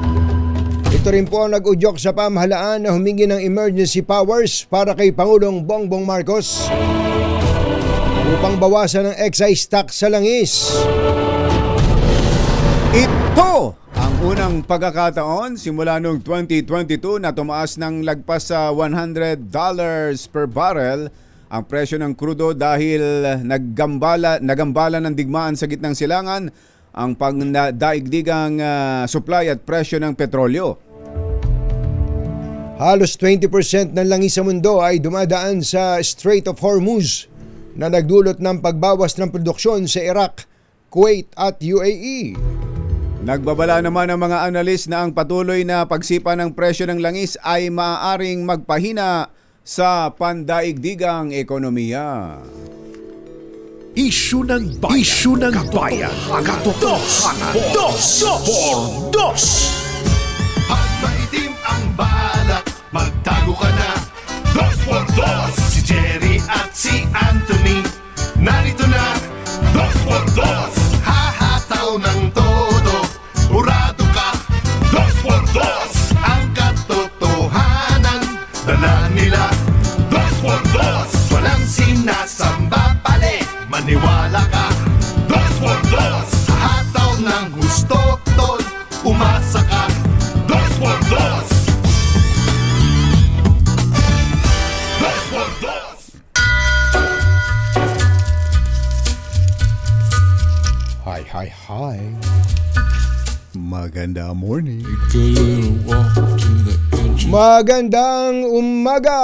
Ito rin po ang nag-udyok sa pamahalaan na humingi ng emergency powers para kay Pangulong Bongbong Marcos upang bawasan ang excise tax sa langis. Ito ang unang pagkakataon simula noong 2022 na tumaas ng lagpas sa $100 per barrel ang presyo ng krudo dahil nagambala ng digmaan sa gitnang silangan ang pagdaigdigang supply at presyo ng petrolyo. Halos 20% ng langis sa mundo ay dumadaan sa Strait of Hormuz na nagdulot ng pagbawas ng produksyon sa Iraq, Kuwait at UAE. Nagbabala naman ang mga analis na ang patuloy na pagsipa ng presyo ng langis ay maaaring magpahina sa pandaigdigang ekonomiya. Isyu ng bayan. Katotohanan. 2x2. Pag maitim ang balak, magtago ka na. 2x2. Si Jerry at si Anthony, narito na. 2x2. Hahataw ng todo, urado ka. 2x2. Ang katotohanan, dala nila. 2x2. Walang sinasamba pali, maniwala ka. 2x2. Hataw ng gusto, tol, umasa ka. 2x2. 2x2. Hi. Maganda morning. Magandang umaga,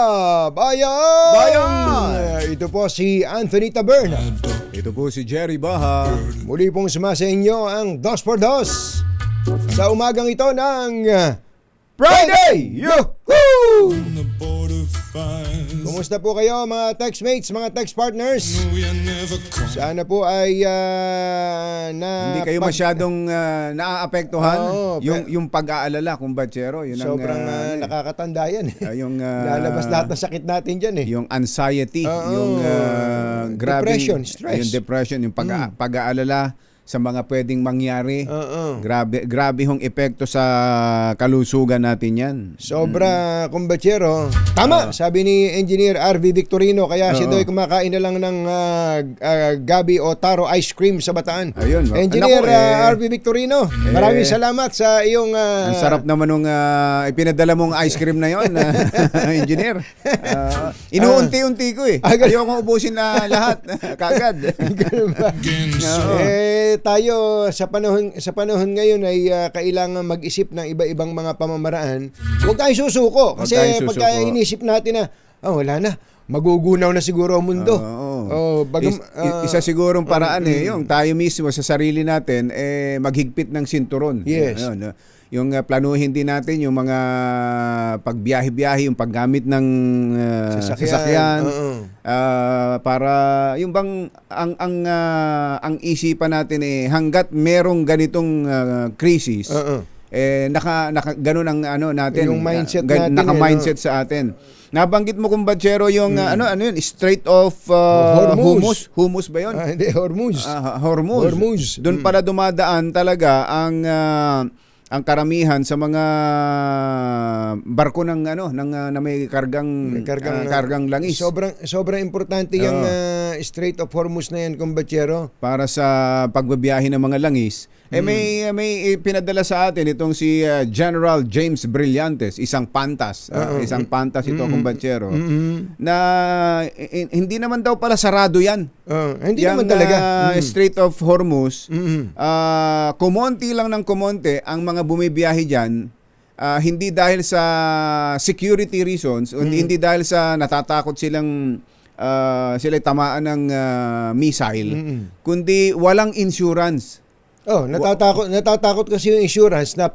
bayan! Ito po si Anthony Taberna. Ito po si Jerry Baha. Muli pong sumasa inyo ang 2x2 sa umagang ito ng Friday! Yoo-hoo! Kumusta po kayo mga textmates, mga text partners? Sana po ay Hindi kayo masyadong naaapektuhan yung pag-aalala kung batsero. Yun sobrang nakakatanda yan. Yung lalabas lahat ng sakit natin dyan eh. Yung anxiety, yung depression, stress. Yung depression, yung pag-aalala sa mga pwedeng mangyari. Grabe hong epekto sa kalusugan natin yan. Sobra kumbatsero. Tama, sabi ni Engineer RV Victorino, kaya siya do'y kumakain na lang ng gabi o taro ice cream sa Bataan. Ayun. Engineer RV Victorino, maraming salamat sa iyong... ang sarap naman nung ipinadala mong ice cream na yon, Engineer. Inuunti-unti ko eh. Ayoko ubusin na lahat kagad. Ganun ba? Tayo sa panahon ngayon ay kailangan mag-isip ng iba-ibang mga pamamaraan. Huwag tayong susuko kasi pagka inisip natin na wala na, magugunaw na siguro ang mundo. Isa sigurong paraan yung tayo mismo sa sarili natin maghigpit ng sinturon. Yes. Ayun, yung planuhin din natin yung mga pagbiyahe-biyahe, yung paggamit ng sasakyan, para yung bang ang isipan natin hanggat merong ganitong krisis, ganun ang natin, yung mindset natin, naka-mindset sa atin. Nabanggit mo kumbatsero yung ano yun, Strait of Hormuz. Hormuz ba yun? Hindi, Hormuz. Hormuz. Doon pala dumadaan talaga ang karamihan sa mga barko ng na may kargang langis. Sobrang importante yung Strait of Hormuz na yan, kumbatsero. Para sa pagbabiyahe ng mga langis. May pinadala sa atin itong si General James Brillantes, isang pantas ito, kumbatsero, na hindi naman daw pala sarado yan. Hindi naman talaga. Strait of Hormuz, kumonti lang ng kumonte ang mga bumibiyahe dyan, hindi dahil sa security reasons, hindi dahil sa natatakot sila'y tamaan ng missile, kundi walang insurance. Natatakot kasi yung insurance na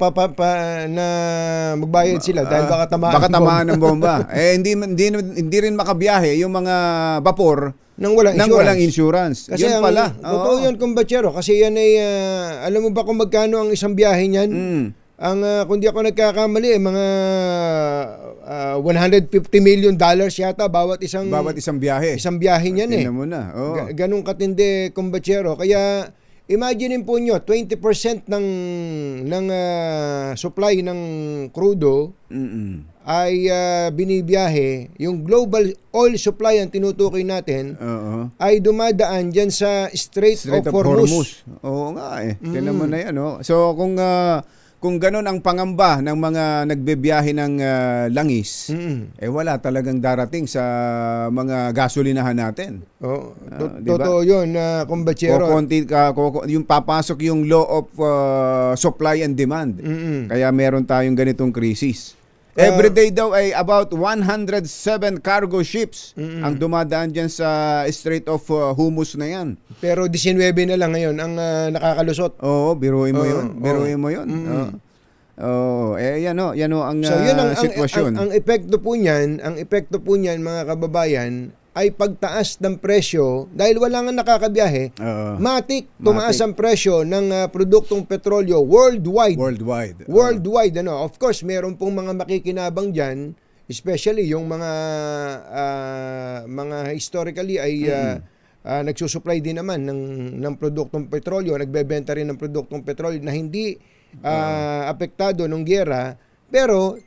magbayad sila dahil baka tamaan ng bomba. Hindi rin makabiyahe yung mga vapor nang walang insurance. Kasi yun pala. Totoo yun, kumbatsero. Kasi yan ay, alam mo ba kung magkano ang isang biyahe niyan? Kung di ako nagkakamali, mga $150 million yata bawat isang biyahe. Isang biyahe niyan Tingnan mo na. Ganun katindi, kumbatsero. Kaya imagine po nyo, 20% ng supply ng crudo ay binibiyahe. Yung global oil supply ang tinutukoy natin ay dumadaan dyan sa Strait of Hormuz. Oo nga Tingnan mo na yan. So kung ganun ang pangamba ng mga nagbebiyahe ng langis, wala talagang darating sa mga gasolinahan natin. Diba? Totoo yun, kumbatsero. Yung papasok yung law of supply and demand. Kaya meron tayong ganitong krisis. Every day daw ay about 107 cargo ships ang dumadaan dyan sa Strait of Hormuz na yan. Pero 19 na lang ngayon ang nakakalusot. Oo, biruin mo yun. Yan ang sitwasyon. Ang epekto po niyan, mga kababayan, ay pagtaas ng presyo dahil wala nga nakakabiyahe. Tumaas ang presyo ng produktong petrolyo worldwide. Of course, meron pong mga makikinabang diyan, especially yung mga historically ay nagsusupply din naman ng produktong petrolyo, nagbebenta rin ng produktong petrolyo na hindi apektado ng giyera, pero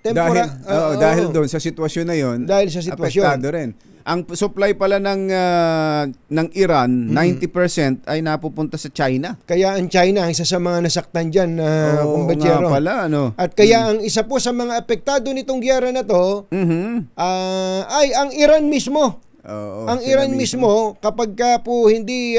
dahil doon sa sitwasyon na yon, apektado rin. Ang supply pala ng Iran, 90% ay napupunta sa China. Kaya ang China ang isa sa mga nasaktan diyan, kumbatsero. At kaya ang isa po sa mga apektado nitong giyera na to ay ang Iran mismo. Ang Iran mismo, kapag hindi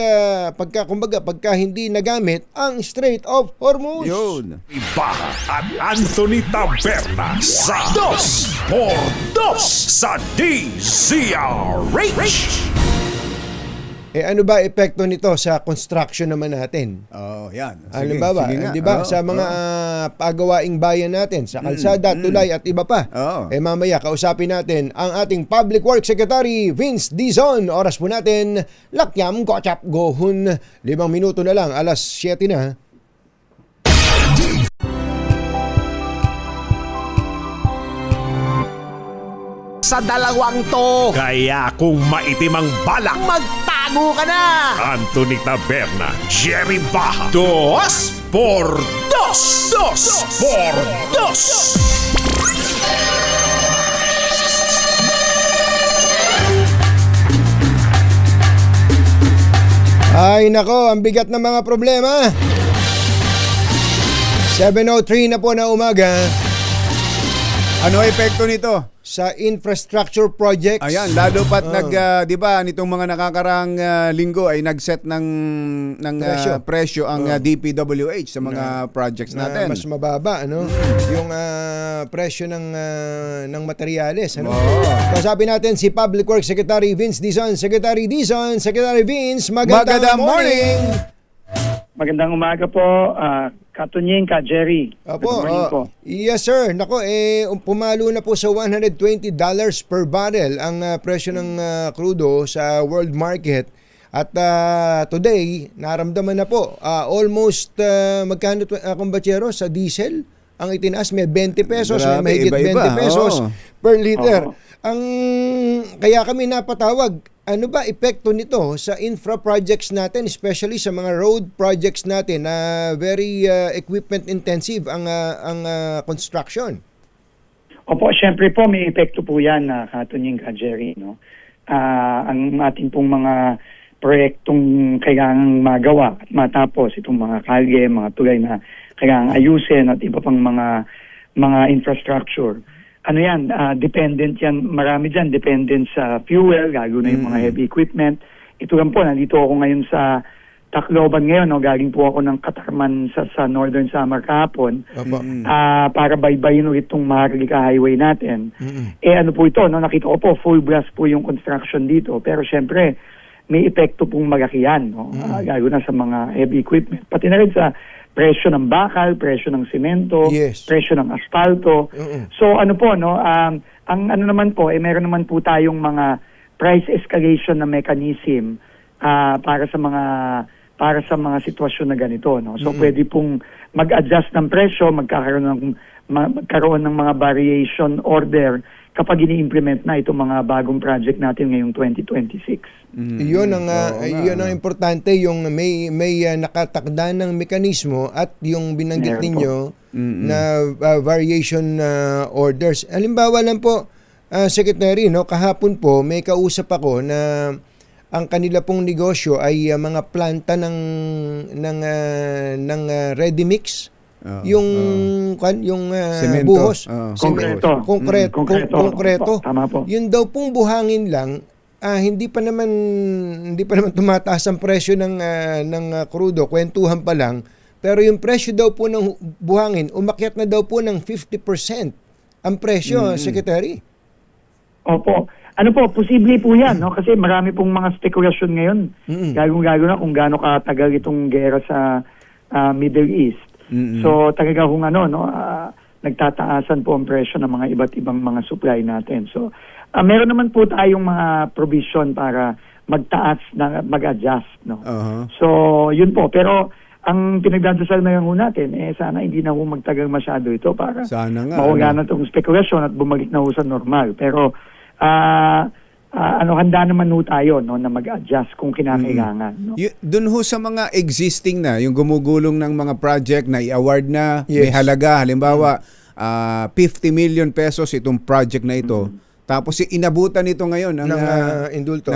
nagamit ang Strait of Hormuz. Yun. Ibaha at Anthony Taberna sa 2x2 sa DZRH. Ano ba epekto nito sa construction naman natin? Yan. Halimbawa, di ba, sa mga pagawaing bayan natin, sa kalsada, tulay at iba pa. Mamaya kausapin natin ang ating Public Works Secretary Vince Dizon. Oras po natin, lakyam kochap gohun. 5 minuto na lang, alas 7 na. Sa dalawang to, Kaya kung maitim ang balak, magtago ka na! Anthony Taberna, Jerry Baja, 2x2. Ay nako, ang bigat ng mga problema. 7:03 na po na umaga. Ano epekto nito? sa infrastructure projects. Ayan, lalo pat 'di ba, nitong mga nakakarang linggo ay nag-set ng presyo ang DPWH sa mga projects na natin. mas mababa yung presyo ng materyales Kasabi natin si Public Works Secretary Vince Dizon. Secretary Dizon, Secretary Vince, magandang morning. Magandang umaga po, Katunying, Ka Jerry. Opo. Good morning po. Yes sir. Nako, pumalo na po sa $120 per barrel ang presyo ng crudo sa world market. At today, naramdaman na po almost magkano kumbachero sa diesel? Ang itinaas may 20 pesos, Grabe, may mahigit iba-iba. 20 pesos per liter. Oo. Kaya kami napatawag, ano ba epekto nito sa infra projects natin, especially sa mga road projects natin na very equipment intensive ang construction? Opo, syempre po may epekto po yan, Katunying, Ka Jerry. No? Ang ating pong mga proyektong kailangang magawa at matapos, itong mga kalye, mga tulay na kailangang ayusin at iba pang mga infrastructure. Ano yan, dependent yan, marami dyan, dependent sa fuel, lalo na yung mga heavy equipment. Ito lang po, nandito ako ngayon sa Tacloban ngayon, galing po ako ng Katarman sa Northern Samar kahapon, para baybayin ulit itong Maharlika Highway natin. Ano po ito, nakita ko po, full blast po yung construction dito, pero syempre, may epekto pong malaki yan, lalo na sa mga heavy equipment. Pati na rin sa presyo ng bakal, presyo ng semento, presyo ng asfalto. So ano po, ang ano naman po, meron naman po tayong mga price escalation na mechanism para sa mga sitwasyon na ganito, no. So pwede pong mag-adjust ng presyo, magkakaroon ng mga variation order kapag ini-implement na itong mga bagong project natin ngayong 2026. Iyon ang importante, yung may nakatakda ng mekanismo at yung binanggit ninyo na variation orders. Halimbawa lang po, Secretary, kahapon po may kausap ako na ang kanila pong negosyo ay mga planta ng ready mix. Yung Semento. buhos, konkreto. Tama po. Yun daw pong buhangin lang, hindi pa naman tumataas ang presyo ng crudo, kwentuhan pa lang. Pero yung presyo daw po ng buhangin, umakyat na daw po ng 50% ang presyo, Secretary. Opo. Ano po, posible po yan, no? Kasi marami pong mga spekulasyon ngayon. Gagong-gago na kung gaano katagal itong gera sa Middle East. So talaga kung nagtataasan po ang presyo ng mga iba't ibang mga supply natin. So meron naman po tayong mga provision para magtaas na mag-adjust, no. So yun po, pero ang pinagdadasal na ho natin sana hindi na ho magtagal masyado ito para mawala na itong spekulasyon at bumalik na ho sa normal. Pero handa naman ho tayo, no, na mag-adjust kung kinakailangan, no? Doon ho sa mga existing na, yung gumugulong ng mga project na i-award na, may halaga, halimbawa 50 million pesos itong project na ito. Tapos inabutan nito ngayon ng indulto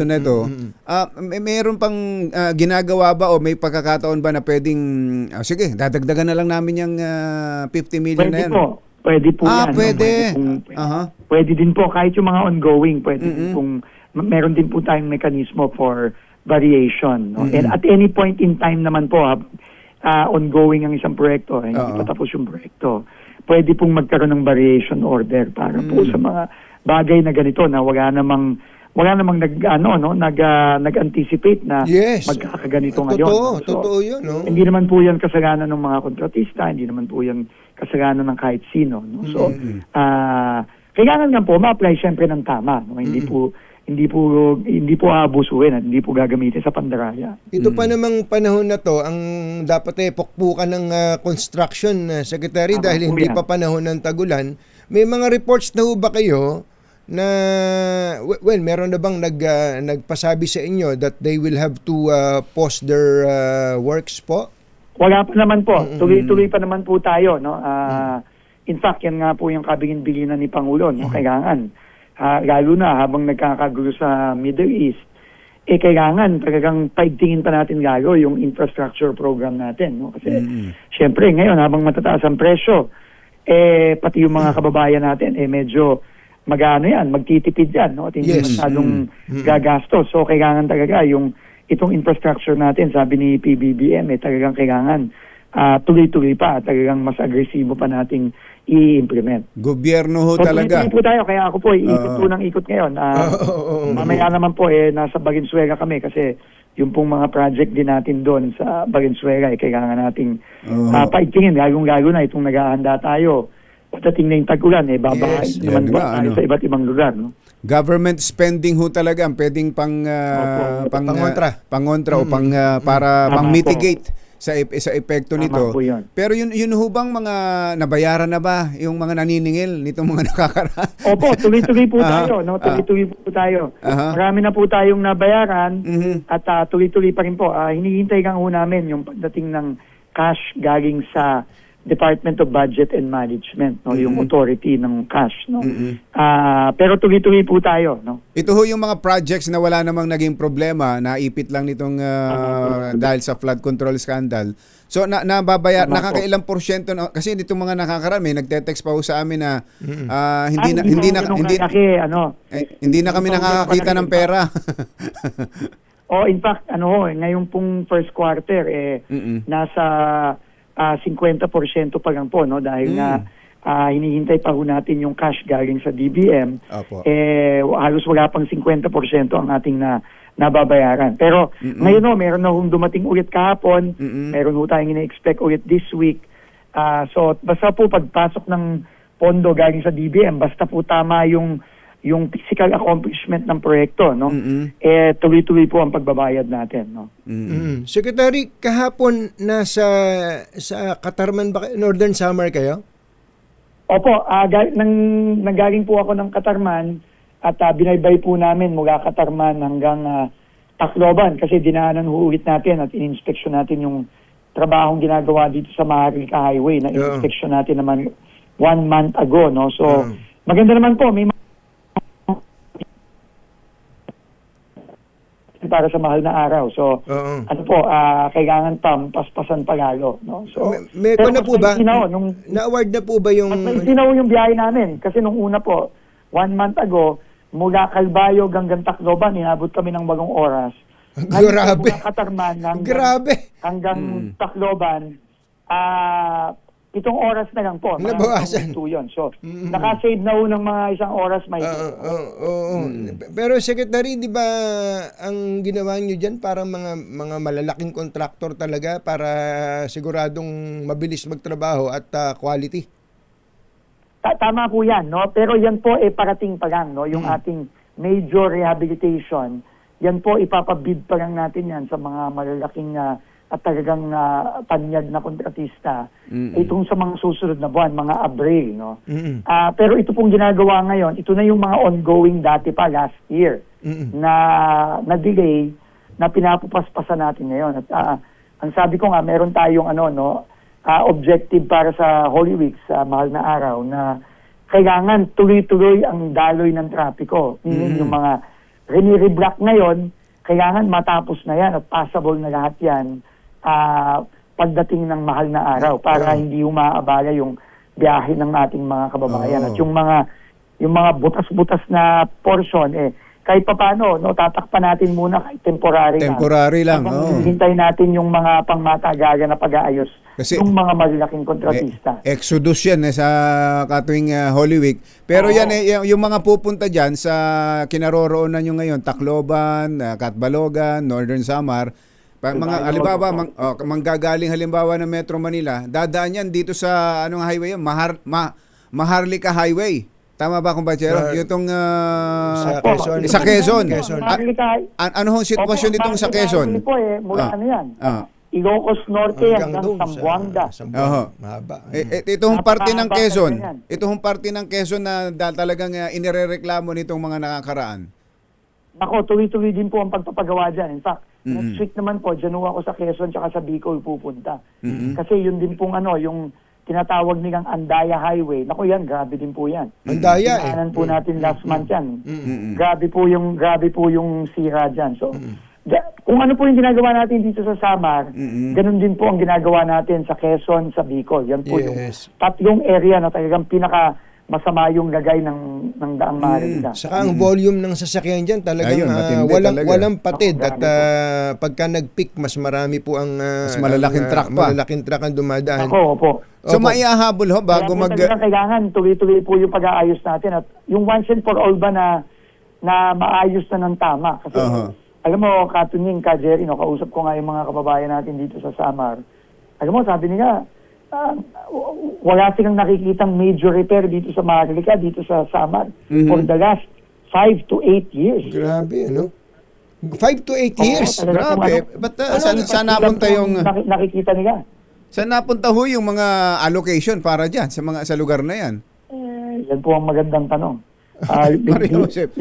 na ito. Mayroon pang ginagawa ba o may pagkakataon ba na pwedeng sige, dadagdagan na lang namin yung 50 million na yan? Pwede po yan. Pwede. Pwede din po, kahit yung mga ongoing, pwede din pong, meron din po tayong mekanismo for variation. No? And at any point in time naman po, ongoing ang isang proyekto, hindi pa tapos yung proyekto, pwede pong magkaroon ng variation order para po sa mga bagay na ganito na wala namang nag-anticipate na magkakaganito ngayon. Totoo yun, no? Hindi naman po yan kasalanan ng mga kontratista, hindi naman po yan kasalanan ng kahit sino, no? So, kailangan nga po ma-apply syempre ng tama, no? Hindi po aabusuhin at hindi po gagamitin sa pandaraya. Ito pa namang panahon na to, ang dapat pukpukan ng construction, Secretary, dahil hindi pa panahon ng tagulan. May mga reports na ho ba kayo na, meron na bang nagpasabi sa inyo that they will have to pause their works po? Wala pa naman po. Tuloy-tuloy pa naman po tayo, no? In fact, yan nga po yung kabigin-bilinan ni Pangulo, no? Kailangan, lalo na habang nagkakagulo sa Middle East, kailangan talagang paigtingin pa natin lalo yung infrastructure program natin, no? Kasi syempre ngayon habang matataas ang presyo, pati yung mga kababayan natin, medyo magtitipid yan, no? At hindi Yes. masyadong gagastos. So, kailangan talaga itong infrastructure natin, sabi ni PBBM, talagang kailangan tuloy-tuloy pa, talagang mas agresibo pa nating i-implement. Gobyerno ho So, talaga. tuloy-tuloy po tayo, kaya ako po, iikot po ng ikot ngayon. Mamaya naman po, nasa Valenzuela kami kasi yung pong mga project din natin doon sa Valenzuela, kailangan nating paigtingin, lalong-lalo na itong naghahanda tayo. Pagdating na yung tag-ulan, babahay Yes. naman Yan po nga, tayo ano. sa iba't ibang lugar. No? Government spending ho talaga ang pwedeng Pangontra. pangontra o para Tama pang-mitigate sa epekto Tama nito. po yun. Pero yun ho bang mga nabayaran na ba yung mga naniningil nitong mga nakakaraan? Opo, tuloy-tuloy po Aha. tayo. No? Tuloy-tuloy po tayo. Aha. Marami na po tayong nabayaran Mhm. at tuloy-tuloy pa rin po. Hinihintay lang ho namin yung pagdating ng cash galing sa Department of Budget and Management, no? Yung authority ng cash. No? Pero tuloy-tuloy po tayo. No? Ito ho yung mga projects na wala namang naging problema, naipit lang nitong dahil sa flood control scandal. So nababayar, Tama po. nakakailang porsyento na, kasi itong mga nakakarami, nagte-text pa ho sa amin na hindi na kami nakakakita ng pera. In fact, ngayon pong first quarter, nasa 50% pa lang po, no? Dahil nga hinihintay pa ho natin yung cash galing sa DBM. Opo. Halos wala pang 50% ang ating nababayaran. Pero ngayon meron na hong dumating ulit kahapon, meron ho tayong ina-expect ulit this week. So basta po pagpasok ng pondo galing sa DBM, basta po tama yung physical accomplishment ng proyekto, no? Tuloy-tuloy po ang pagbabayad natin, no? Secretary, kahapon sa Katarman ba, Northern Samar kayo? Opo, nanggaling po ako ng Katarman at binaybay po namin mula Katarman hanggang Tacloban kasi dinaanan ho ulit natin at in-inspection natin yung trabahong ginagawa dito sa Maharlika Highway na in-inspection natin naman 1 month ago, no? So, maganda naman po, may para sa mahal na araw. So, kailangan paspasan palalo, no? So, May na po ba? Nung Na-award na po ba yung... mas sinaw yung biyahe namin. Kasi nung una po, 1 month ago, mula Calbayog hanggang Tacloban, inabot kami ng 8 oras. Grabe. Mula Katarman Grabe. hanggang Tacloban, 7 oras na lang po. Nabawasan. Yun. So, nakasave na ho ng mga 1 oras may Pero Secretary, di ba ang ginawa niyo diyan para mga malalaking kontraktor talaga para siguradong mabilis magtrabaho at quality? Tama po yan, no? Pero yan po parating pa lang, no? Yung ating major rehabilitation, yan po ipapabid pa lang natin yan sa mga malalaking at talagang tanyag na kontratista itong sa mga susunod na buwan, mga Abril, no? Pero ito pong ginagawa ngayon, ito na yung mga ongoing dati pa last year na delay na pinapupaspasan natin ngayon. At ang sabi ko nga, meron tayong objective para sa Holy Week, sa mahal na araw, na kailangan tuloy-tuloy ang daloy ng trapiko. Meaning yung mga riniriblock ngayon, kailangan matapos na yan at passable na lahat yan pagdating ng mahal na araw para hindi umaabala yung biyahe ng ating mga kababayan. At yung mga butas-butas na portion, kahit papaano, tatakpan natin muna kahit temporary lang. Hintay natin yung mga pangmatagalan na pag-aayos ng mga malalaking kontratista. Exodus yan sa katuwing Holy Week. Pero yan yung mga pupunta dyan sa kinaroroonan nyo ngayon, Tacloban, Catbalogan, Northern Samar, halimbawa, manggagaling halimbawa ng Metro Manila, dadaan yan dito sa highway yun? Maharlika Highway. Tama ba, kumpachero? Yung sa Quezon. Ano hong sitwasyon ditong sa Quezon? Mula yan? Ilocos Norte hanggang Zamboanga. Mahaba. Ito hong parte ng Quezon. Ito hong parte ng Quezon na talagang inirereklamo nitong mga nakakaraan. Ako, tuloy-tuloy din po ang pagpapagawa dyan. In fact, next week naman po, dyan ako sa Quezon tsaka sa Bicol pupunta. Kasi yun din pong yung tinatawag nilang Andaya Highway. Naku yan, grabe din po yan. Andaya Tinaanan po natin last month yan. Grabe po yung sira dyan. So, kung ano po yung ginagawa natin dito sa Samar, ganun din po ang ginagawa natin sa Quezon, sa Bicol. Yan po yung Yes. tatlong area na talagang pinaka masama yung lagay ng daang Marikina. Saka ang volume ng sasakyan dyan talagang Ayun, matindi talaga. walang patid. Ako, At grabe pagka nag-peak, mas marami po ang Mas malalaking truck pa. malalaking truck ang dumadaan. Ako, opo. So Opo. maihahabol ho bago Kaya po mag... talagang kailangan tuloy-tuloy po yung pag-aayos natin at yung once and for all ba na maayos na ng tama. Kasi alam mo, Katunying, Jerry, no, kausap ko nga yung mga kababayan natin dito sa Samar. Alam mo, sabi nila, wala silang nakikitang major repair dito sa Marilica, dito sa Samar for the last 5 to 8 years. Grabe, ano? 5 to 8 years. Oo, talaga Grabe. kung Ba't ilan saan napunta po yung... ang nakikita nila? Saan napunta ho yung mga allocation para dyan sa lugar na yan? Yan po ang magandang tanong. Mario Joseph.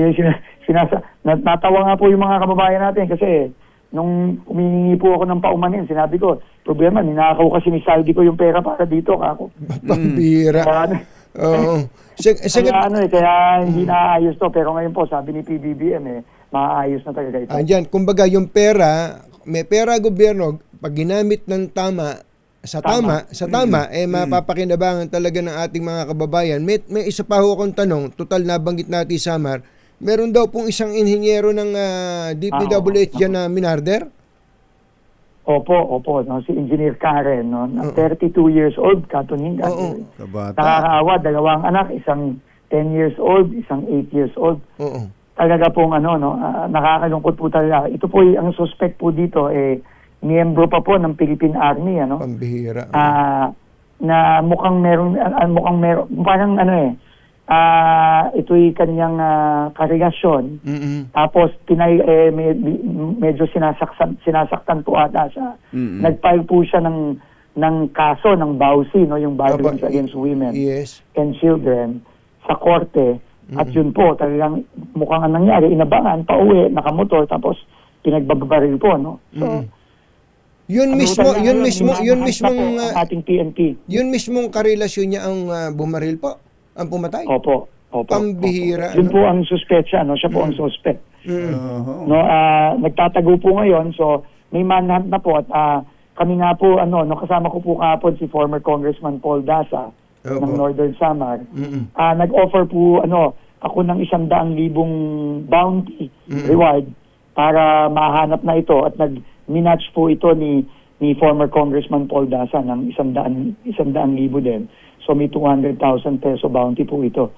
Natawa nga po yung mga kababayan natin kasi nung humihingi po ako ng paumanin, sinabi ko, problema, ninakaw kasi ni Saldi ko yung pera para dito, kako. Pambira. Oo. Kaya hindi naayos to. Pero ngayon po, sabi ni PBBM, maaayos na talaga ito. Andyan, kumbaga yung pera, may pera gobyerno, pag ginamit ng tama, mapapakinabangan talaga ng ating mga kababayan. May isa pa ho akong tanong, total nabanggit natin Samar, meron daw pong isang inhinyero ng DPWH dyan na minarder? Opo, no? Si Engineer Karen, no? 32 years old, Katunying. Kabata. Nakakaawa, dalawang anak, isang 10 years old, isang 8 years old. Oo. Talaga pong nakakalungkot po talaga. Ito po, ang suspect po dito, miyembro pa po ng Philippine Army, ano? Pambihira. Na mukhang meron, parang ito'y kanyang karelasyon. Tapos medyo sinasaktan po ata siya. Nag-file po siya ng kaso ng BAUSI, no, yung Violence Against Women and Children sa korte. At yun po, talagang mukhang ang nangyari, inabangan, pauwi, nakamotor, tapos pinagbabaril po, no? So, Yun mismong ating PNP. Yun mismong karelasyon niya ang bumaril po, ang pumatay. Opo. Pambihira. Yun po ang suspect siya, no? Siya po ang suspect. No, nagtatago po ngayon, so may manhunt na po at kami nga po kasama ko po kahapon si former Congressman Paul Daza ng Northern Samar. Nag-offer po ako ng 100,000 bounty reward para mahanap na ito at minatch po ito ni former Congressman Paul Daza ng 100,000 din. So may 200,000 peso bounty po ito.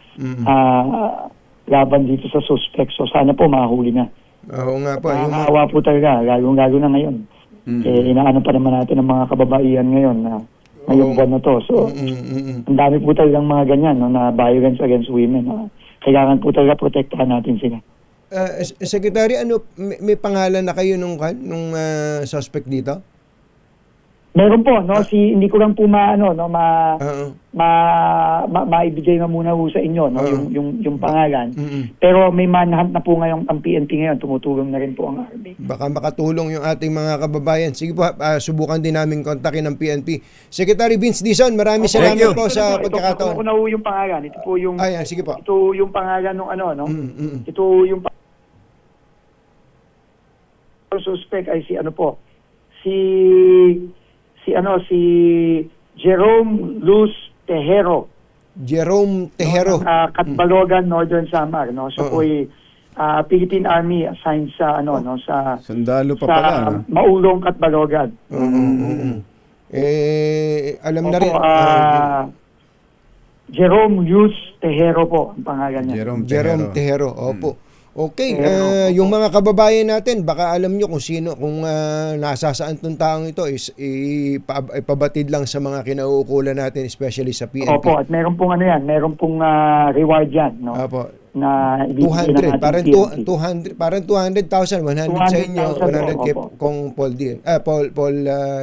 Laban dito sa suspect. So sana po mahuli na. Oo nga po. Nakakaawa po talaga. Lalo na ngayon. Inaano pa naman natin ang mga kababaihan ngayon na ngayong buwan na to. So ang dami po talagang mga ganyan na violence against women. Kailangan po talaga protektahan natin sila. Secretary, may pangalan na kayo nung suspect dito? Meron po, no? Hindi ko lang po maibigay na muna po sa inyo, no? Yung pangalan. Pero may manhunt na po ngayon ang PNP ngayon, tumutulong na rin po ang Army. Baka makatulong yung ating mga kababayan. Sige po, subukan din namin kontakin ng PNP. Secretary Vince Dizon, maraming salamat po sa pagkakataon. Ito po na yung pangalan. Ito po yung sige po. Ito yung pangalan ng Ito yung suspect ay si Jerome Luz Tejero. Jerome Tejero. Katbalogan, Northern Samar, no? So po Philippine Army assigned sa sa sundalo pa pala. Maulong Katbalogan. Alam na rin. Jerome Luz Tejero po ang pangalan niya. Jerome Tejero. Opo. Okay, yung mga kababayan natin, baka alam nyo kung sino, kung nasasaan tong taong ito, is ipabatid lang sa mga kinauukulan natin, especially sa PNP. Opo, at meron pong meron pong reward yan, no? Opo. Na 200, parang 200,000, 100 sa inyo, 100 kay kung Paul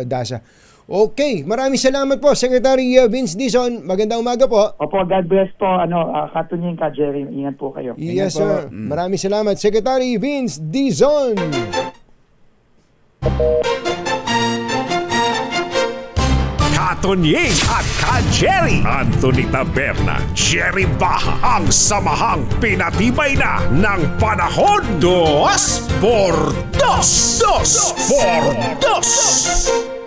Daza. Okay, maraming salamat po, Secretary Vince Dizon. Magandang umaga po. Opo, God bless po. Katunying ka, Jerry. Ingat po kayo. Yes, sir. Maraming salamat, Secretary Vince Dizon. Tonying at ka Jerry. Anthony Taberna, Jerry Baha, ang samahang pinatibay na ng panahon. 2 por 2. 2 por 2.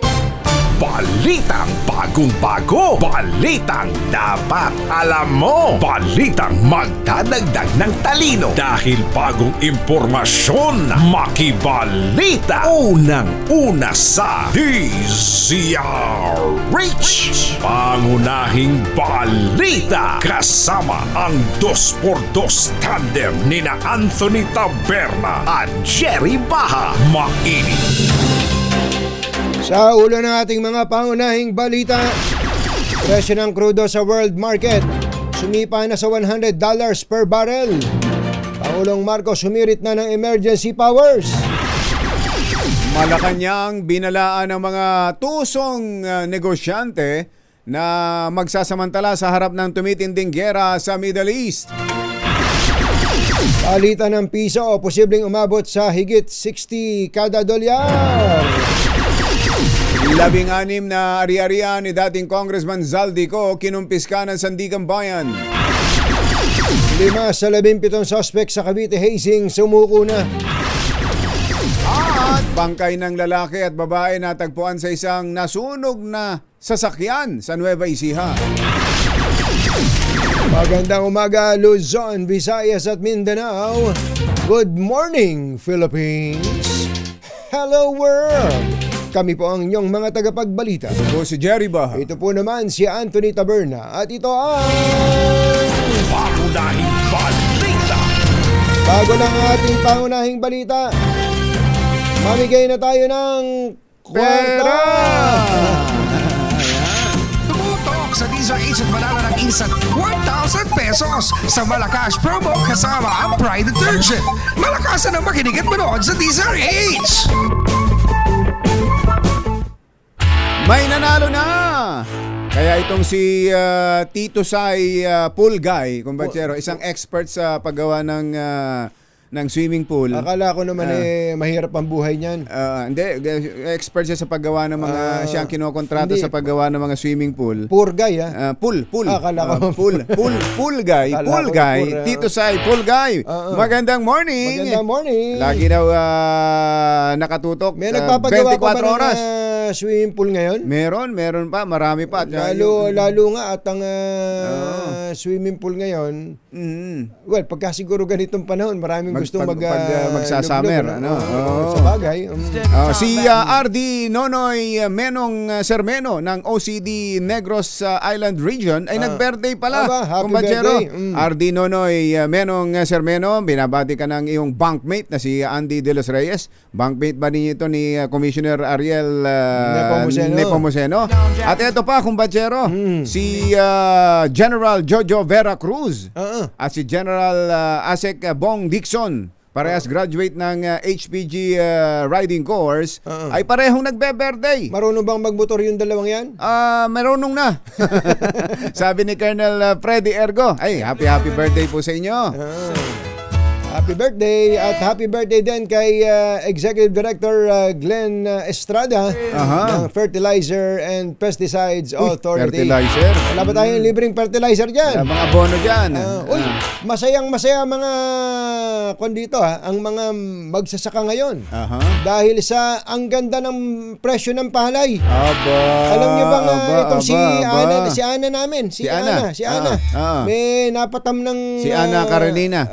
Balitang bagong-bago. Balitang dapat alam mo. Balitang magdadagdag ng talino. Dahil bagong impormasyon. Makibalita. Unang-una sa DZRH. Pangunahing balita. Kasama ang 2x2 tandem nina Anthony Taberna at Jerry Baha. Mainit. Sa ulo ng ating mga pangunahing balita, presyo ng krudo sa world market sumipa na sa $100 per barrel. Pangulong Marcos sumirit na ng emergency powers. Malacanang binalaan ng mga tusong negosyante na magsasamantala sa harap ng tumitinding giyera sa Middle East. Palitan ng piso o posibleng umabot sa higit 60 kada dolyar. 16 na ari-arian ni dating Congressman Zaldico kinumpiska ng Sandigan Bayan. 5 sa 17 suspect sa Cavite hazing sumuko na. At bangkay ng lalaki at babae natagpuan sa isang nasunog na sasakyan sa Nueva Ecija. Magandang umaga Luzon, Visayas at Mindanao. Good morning Philippines. Hello world. Kami po ang inyong mga tagapagbalita. Ako si Jerry Baha. Ito po naman si Anthony Taberna at ito ang Pangunahing balita. bago lang ang ating pangunahing balita. Mamigay na tayo ng kwarta. Tumutok sa DZRH at manala ng instant 1,000 pesos sa Malakas promo kasama ang Pride Detergent. Malakasan ang makinig at manood sa DZRH. May nanalo na! Kaya itong si Tito Sai Pool Guy, kumbachero, isang expert sa paggawa ng swimming pool. Akala ko naman mahirap ang buhay niyan. Hindi, expert siya sa paggawa ng mga, siyang kinokontrata hindi. sa paggawa ng mga swimming pool. Poor guy ha. Pool. Akala ko. Pool Guy. Akala Pool ko Guy. poor, Tito Sai Pool Guy. Magandang morning. Magandang morning. Lagi daw nakatutok. May nagpapagawa 24 ko ba ng oras. swimming pool ngayon? Meron pa, marami pa. Lalo nga at ang swimming pool ngayon, well, pagka siguro ganitong panahon, maraming gustong magsasummer, ano? Sa bagay. Si RD Nonoy Menong Sermeno ng OCD Negros Island Region ay nag-birthday pala. Happy kumbachero. birthday. RD Nonoy Menong Sermeno, binabati ka ng iyong bunkmate na si Andy De Los Reyes. Bunkmate ba ninyo ito ni Commissioner Ariel Nepomuceno? At ito pa, kumbachero, si General Jojo Vera Cruz at si General Asek Bong Dixon, parehas graduate ng HPG riding course, ay parehong nagbe-birthday. Marunong bang magmotor yung dalawang yan? Marunong na. Sabi ni Colonel Freddy Ergo, ay happy birthday po sa inyo. Happy birthday at happy birthday din kay Executive Director Glenn Estrada ng Fertilizer and Pesticides Authority. Fertilizer. Wala ba tayong libreng fertilizer dyan? Mga abono dyan. Masayang-masaya mga dito ang mga magsasaka ngayon. Dahil sa ang ganda ng presyo ng palay. Alam niyo ba itong si Ana namin, si Ana. May napatam ng si Ana Karenina.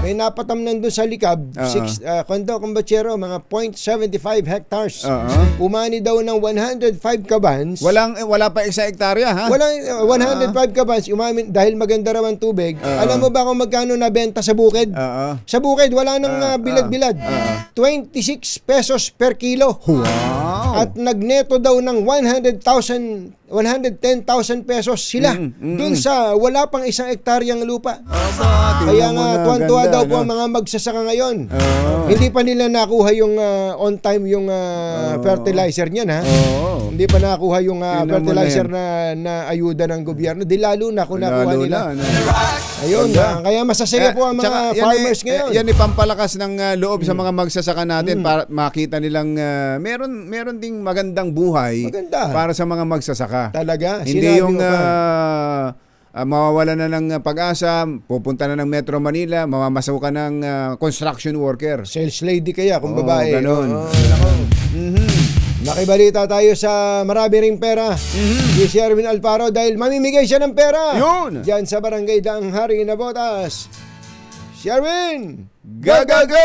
May napatam nandun sa likab, kumbachero, mga 0.75 hectares. Umani daw ng 105 kabans. Wala pa isa hektarya, ha? Walang 105 kabans, umami dahil maganda raw ang tubig. Alam mo ba kung magkano nabenta sa bukid? Sa bukid, wala nang bilad-bilad. 26 pesos per kilo. Wow! At nagneto daw ng 110,000 pesos sila dun sa wala pang isang hektaryang lupa. Kaya nga tuwan-tuwa daw po ang mga magsasaka ngayon. Hindi pa nila nakuha yung on time yung fertilizer niyan, ha? hindi pa nakuha yung Tingnan mo fertilizer na na ayuda ng gobyerno. Di lalo na kung nakuha Lalo nila. na, Ayun, kaya masasaya po ang mga tsaka farmers ngayon. Yan ipampalakas ng loob sa mga magsasaka natin para makita nilang meron ding magandang buhay Maganda. para sa mga magsasaka. Talaga, Hindi sinabi yung mo pa. mawawala na ng pag-asa, pupunta na ng Metro Manila, mamamasukan ng construction worker. Sales lady kaya kung Oo, babae. ganun. Nako. Nakibalita tayo sa marami ring pera. Si Sherwin Alfaro dahil mamimigay siya ng pera. Yun! Diyan sa barangay Daang Hari na Botas. Sherwin! Gagago!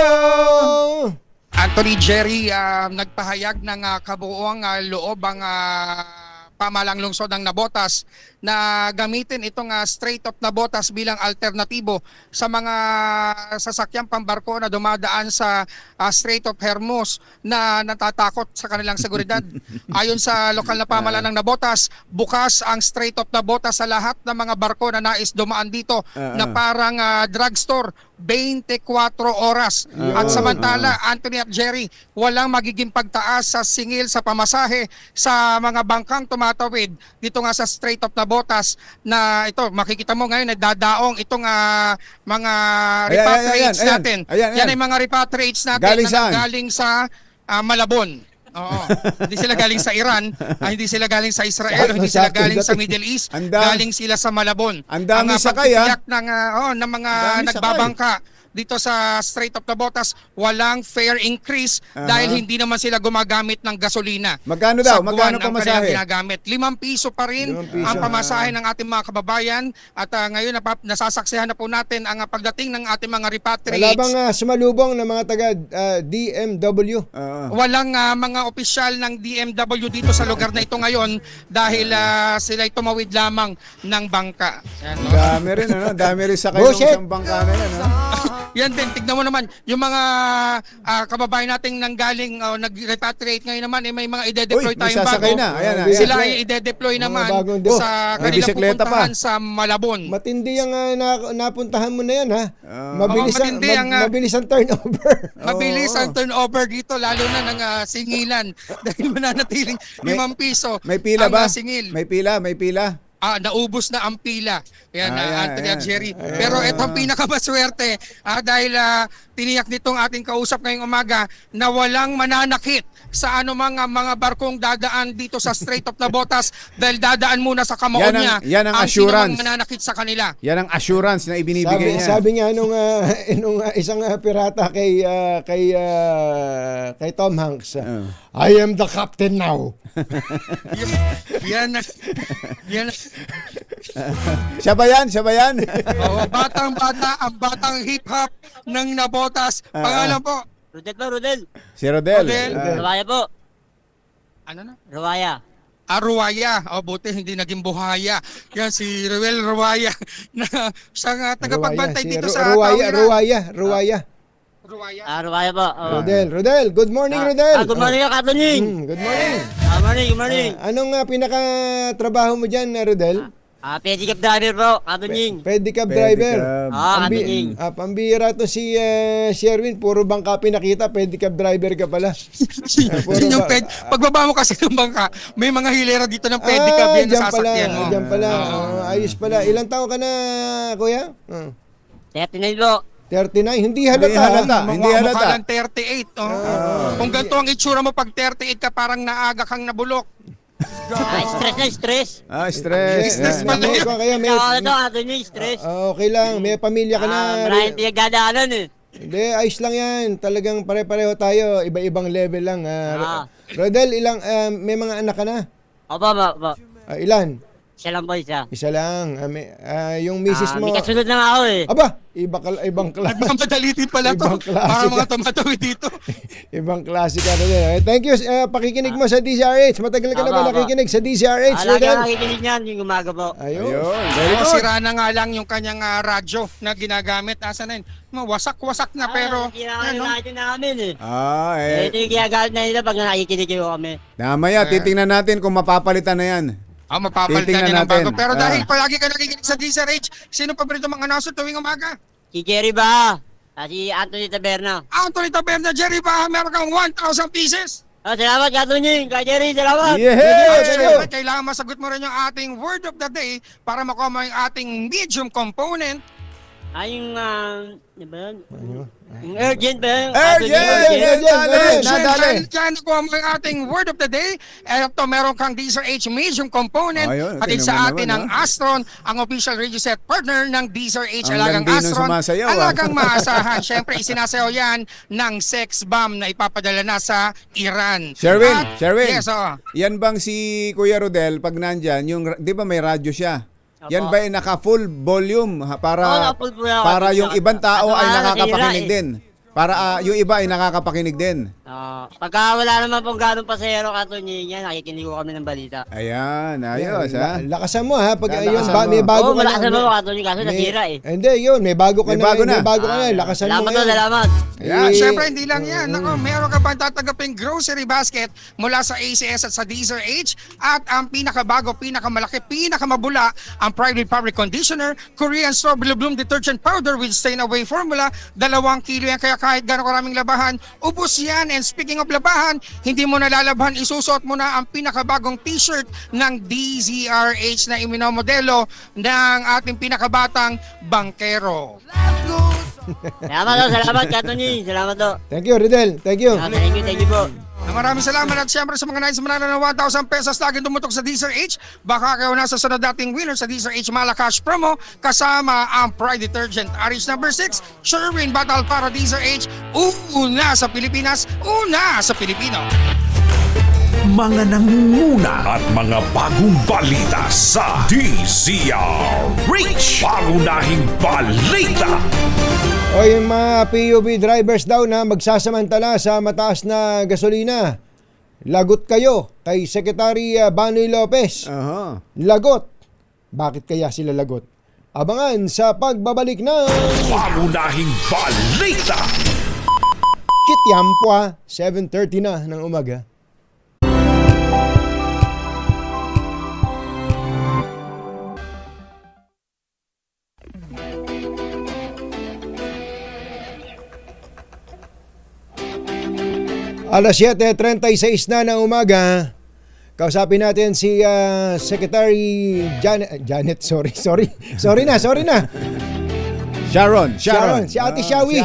Anthony Jerry, nagpahayag ng kabuuang loob ang pamalang lungsod ng Navotas na gamitin itong Strait of Navotas bilang alternatibo sa mga sasakyang pambarko na dumadaan sa Strait of Hormuz na natatakot sa kanilang seguridad. Ayon sa lokal na pamalaan ng Navotas, bukas ang Strait of Navotas sa lahat ng mga barko na nais dumaan dito na parang drugstore 24 oras. At samantala, Anthony at Jerry, walang magiging pagtaas sa singil sa pamasahe sa mga bangkang tumatawid dito nga sa Strait of Navotas na ito, makikita mo ngayon, dadaong itong mga repatriates natin. Yan ay mga repatriates natin Galing na saan? galing sa Malabon. Oo. Hindi sila galing sa Iran, hindi sila galing sa Israel, hindi sila galing sa Middle East, galing sila sa Malabon. Ang dami sakay, pagtitiyak ng mga Dami nagbabangka dito sa Strait of Navotas, walang fare increase dahil hindi naman sila gumagamit ng gasolina. Magkano daw? Sa buwan Magkano ang kanilang pamasahe? ginagamit. 5 piso pa rin 5 piso. ang pamasahe ng ating mga kababayan at ngayon nasasaksihan na po natin ang pagdating ng ating mga Wala repatriates. bang sumalubong ng mga taga DMW? Walang mga opisyal ng DMW dito sa lugar na ito ngayon dahil sila'y tumawid lamang ng bangka. Yan, no? Dami rin, dami rin sakay ng Bullshit! isang bangka na yan. Yan din, tignan mo naman, yung mga kababayan nating nanggaling, nag-repatriate ngayon naman, may mga ide-deploy Uy, may tayong sasakay bago. na. Ayan na, Sila ayan. ay ide-deploy naman bagong sa may kanilang bisikleta pupuntahan sa Malabon. Matindi ang napuntahan mo na yan, ha? Mabilis, matindi ang, mabilis ang turnover. Mabilis ang turnover dito, lalo na ng singilan. Dahil mananatiling 5 piso May pila ang ba? singil. May pila. Naubos na ang pila. Yan, Anthony at Jerry. Ayan. Pero ito ang pinakamaswerte dahil tiniyak nitong ating kausap ngayong umaga na walang mananakit sa anumang mga barkong dadaan dito sa Strait of Navotas dahil dadaan muna sa Kamaon niya. Yan ang Ang assurance. sinumang mananakit sa kanila. Yan ang assurance na ibinibigay niya. Sabi nga nung isang pirata kay Tom Hanks, I am the captain now. Yan. Siya ba yan? Oo, batang-bata, ang batang hip-hop ng Navotas. Pangalan po? Rodel. Si Rodel. Rodel. Rawaya po. Ano na? Rawaya. Ruwaya. Buti hindi naging buhaya. Yan si Ruel Ruwaya na siyang tagapagbantay dito sa Tawira. Ruwaya. Ruwaya. Rawaya po. Rodel. Good morning, Rodel. Good morning, Katunying. Good morning. Good morning. Anong pinaka-trabaho mo dyan, Rodel? Pedicab driver po, Katunying. Pedicab driver. Katunying. Pambira to si Sherwin, puro bangka pinakita, pedicab driver ka pala. Yun yung pagbaba mo kasi ng bangka, may mga hilera dito ng pedicab yan na sasakyan mo. Diyan pala. Ayos pala. Ilang taon ka na, kuya? 39 po. 39. Hindi halata. Hindi halata. Mukha lang 38. Kung ganito ang itsura mo pag 38 ka, parang naaga kang nabulok. Stress. Business pala yun. Kaya may, Katunying, stress. okay lang. May pamilya ka na. Maraming pinagdadaanan eh. Hindi, ayos lang yan. Talagang pare-pareho tayo. Iba-ibang level lang. Rodel, may mga anak ka na? Opo. Ilan? Siya lang po isa. Isa lang. Yung misis mo. May kasunod na nga ako eh. Aba, ibang klase. Nagmamadalitin pala to. Ibang klase Para mga ka. tumatawid dito. Ibang klase ka Rodel. Thank you. Pakikinig mo sa DZRH. Matagal ka na ba nakikinig sa DZRH, Lagi Rodel? nakikinig niyan yung umaga po. Ayun. Very good. Sira na nga lang yung kanyang radyo na ginagamit. Asa na yun? Wasak-wasak na pero Kailangan natin namin eh. Ito yung ginagamit na nila pag nakikinig kami. Mamaya, titingnan natin kung mapapalitan na yan. Mapapalitan Titingnan niya ng natin. bago. Pero dahil palagi ka nakikinig sa DZRH, sino paborito mga announcer tuwing umaga? Si Jerry ba? Si Anthony Taberna. Anthony Taberna, Jerry ba? Meron kang 1,000 pieces? Salamat, Katunying. Kay Jerry, salamat. Yeah! Siyempre, kailangan masagot mo rin yung ating word of the day para makuha mo yung ating medium component. Yung, ano ba yun? Yung urgent ba yun? Nadali. Kaya nakuha mo yung ating word of the day. Ito, meron kang DZRH medium component. Ayun, Hatid tingnan sa mo atin naman, ang Astron, ang official radio set partner ng DZRH. Ang Alagang landi nung Astron. sumasayaw, Alagang maasahan. Siyempre, isinasayaw yan ng sex bomb na ipapadala na sa Iran. Sherwin, At- Sherwin. Yes, oo. Yan bang si Kuya Rodel, pag nandyan, yung, di ba may radyo siya? Yan Opo. ba ay naka-full volume para Oo, naka-full po yan. para yung ibang tao ay Ano, nakakapakinig nasira, din? Para yung iba ay nakakapakinig din. Pagka wala naman pong ganong pasahero, Katunying, yan, nakikinig ko kami ng balita. Ayan, ayos ha. Lakasan mo ha. Pag Lakasan yun, mo. may bago Oo, ka malakas na. mo, Katunying, kaso nasira eh. Hindi, yun. May bago ka May na. bago na. May bago ka na. Lakasan mo Salamat to, ngayon. salamat. Ayan. Siyempre, hindi lang yan. Nako, meron ka pang tatanggaping grocery basket mula sa ACS at sa DZRH. At ang pinakabago, pinakamalaki, pinakamabula, ang Pride Fabric Conditioner, Korean Strawberry Bloom Detergent Powder with Stain Away Formula. 2 kilo yan, kaya kahit gano'ng karaming labahan, ubos yan. And speaking of labahan, hindi mo nalalabhan, isusot mo na ang pinakabagong t-shirt ng DZRH na iminomodelo ng ating pinakabatang bangkero. Salamat, Katunying. Salamat to. Thank you, Ridel. Thank you. Thank you po. Maraming salamat at siyempre sa mga nais manalo ng 1,000 pesos laging tumutok sa DZRH. Baka kayo nasa sunod dating winner sa DZRH Malacash promo kasama ang Pride Detergent. RH number 6, Sherwin Battle para DZRH. Una sa Pilipinas, una sa Pilipino. Mga nangunguna at mga bagong balita sa DZRH. Pangunahing balita. O yung mga PUV drivers daw na magsasamantala sa mataas na gasolina. Lagot kayo kay Secretary Banoy Lopez. Aha. Lagot. Bakit kaya sila lagot? Abangan sa pagbabalik ng Pangunahing balita. Kityampo 7:30 na ng umaga. Alas 7:36 na ng umaga. Kausapin natin si Secretary Janet, sorry na. Sharon. Si Ate Shawi.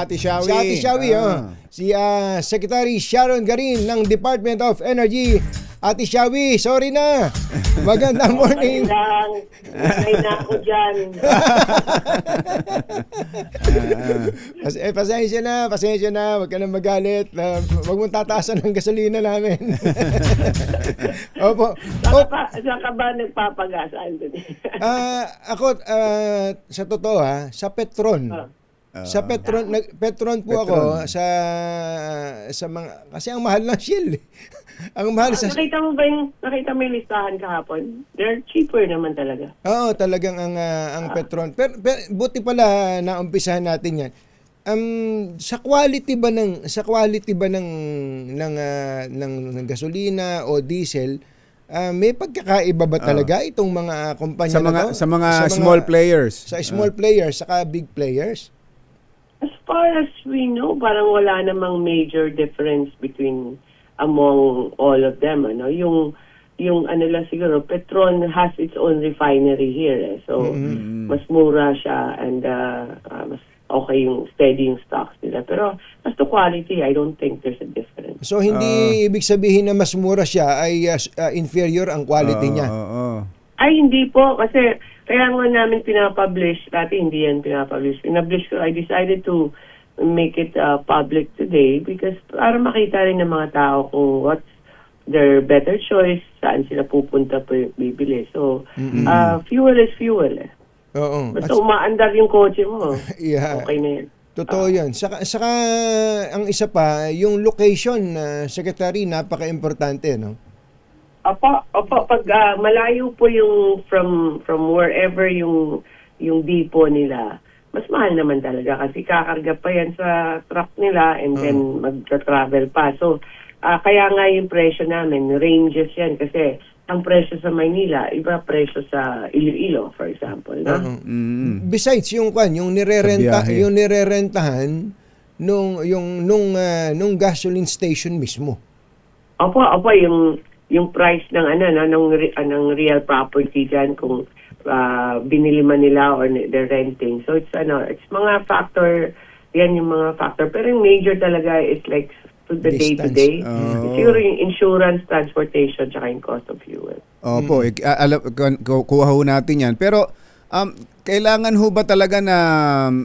Si Secretary Sharon Garin ng Department of Energy. Ate Shawi, sorry na. Magandang morning. Ay na ako dyan. Pasensya na. Huwag ka na magalit. Huwag mong tataasan ng gasolina namin. Opo. Saan ka ba nagpapagas, Anthony? Ako, sa totoo sa Petron. Sa Petron po ako sa mga, kasi ang mahal ng Shell. Ang mahal sa... Nakita mo yung listahan kahapon? They're cheaper naman talaga. Oo, talagang ang Petron. Pero buti pala naumpisahan natin 'yan. Sa quality ba ng gasolina o diesel, may pagkakaiba ba talaga itong mga kumpanya na to? Sa mga small players. Sa small players saka big players? As far as we know, parang wala namang major difference among all of them, ano? Yung ano lang siguro, Petron has its own refinery here, so mas mura siya and mas okay yung steady yung stocks nila. Pero as to quality, I don't think there's a difference. So hindi ibig sabihin na mas mura siya ay inferior ang quality niya. Ay, hindi po. Kasi kaya nga namin pinapublish. Dati hindi yan pinapublish. I decided to make it public today because para makita rin ng mga tao kung what's their better choice, saan sila pupunta bibili. So, fuel is fuel. Oo. Basta umaandar yung kotse mo. Yeah. Okay na yan. Totoo yan. Saka ang isa pa, yung location, Secretary, napaka-importante, no? Opo, pag malayo po yung from wherever yung depot nila, mas mahal naman talaga kasi kakarga pa yan sa truck nila and then magta-travel pa. So, kaya nga yung presyo namin, ranges yan kasi ang presyo sa Maynila, iba presyo sa Iloilo, for example. No? Besides, yung nirerentahan nung gasoline station mismo. Opo, yung price ng ng real property diyan kung binili man nila or they're renting. So it's mga factor, yan yung mga factor. Pero yung major talaga is like to the Distance. day-to-day. Siguro yung insurance, transportation, tsaka yung cost of fuel. Opo, kuha ho natin yan. Pero kailangan ho ba talaga na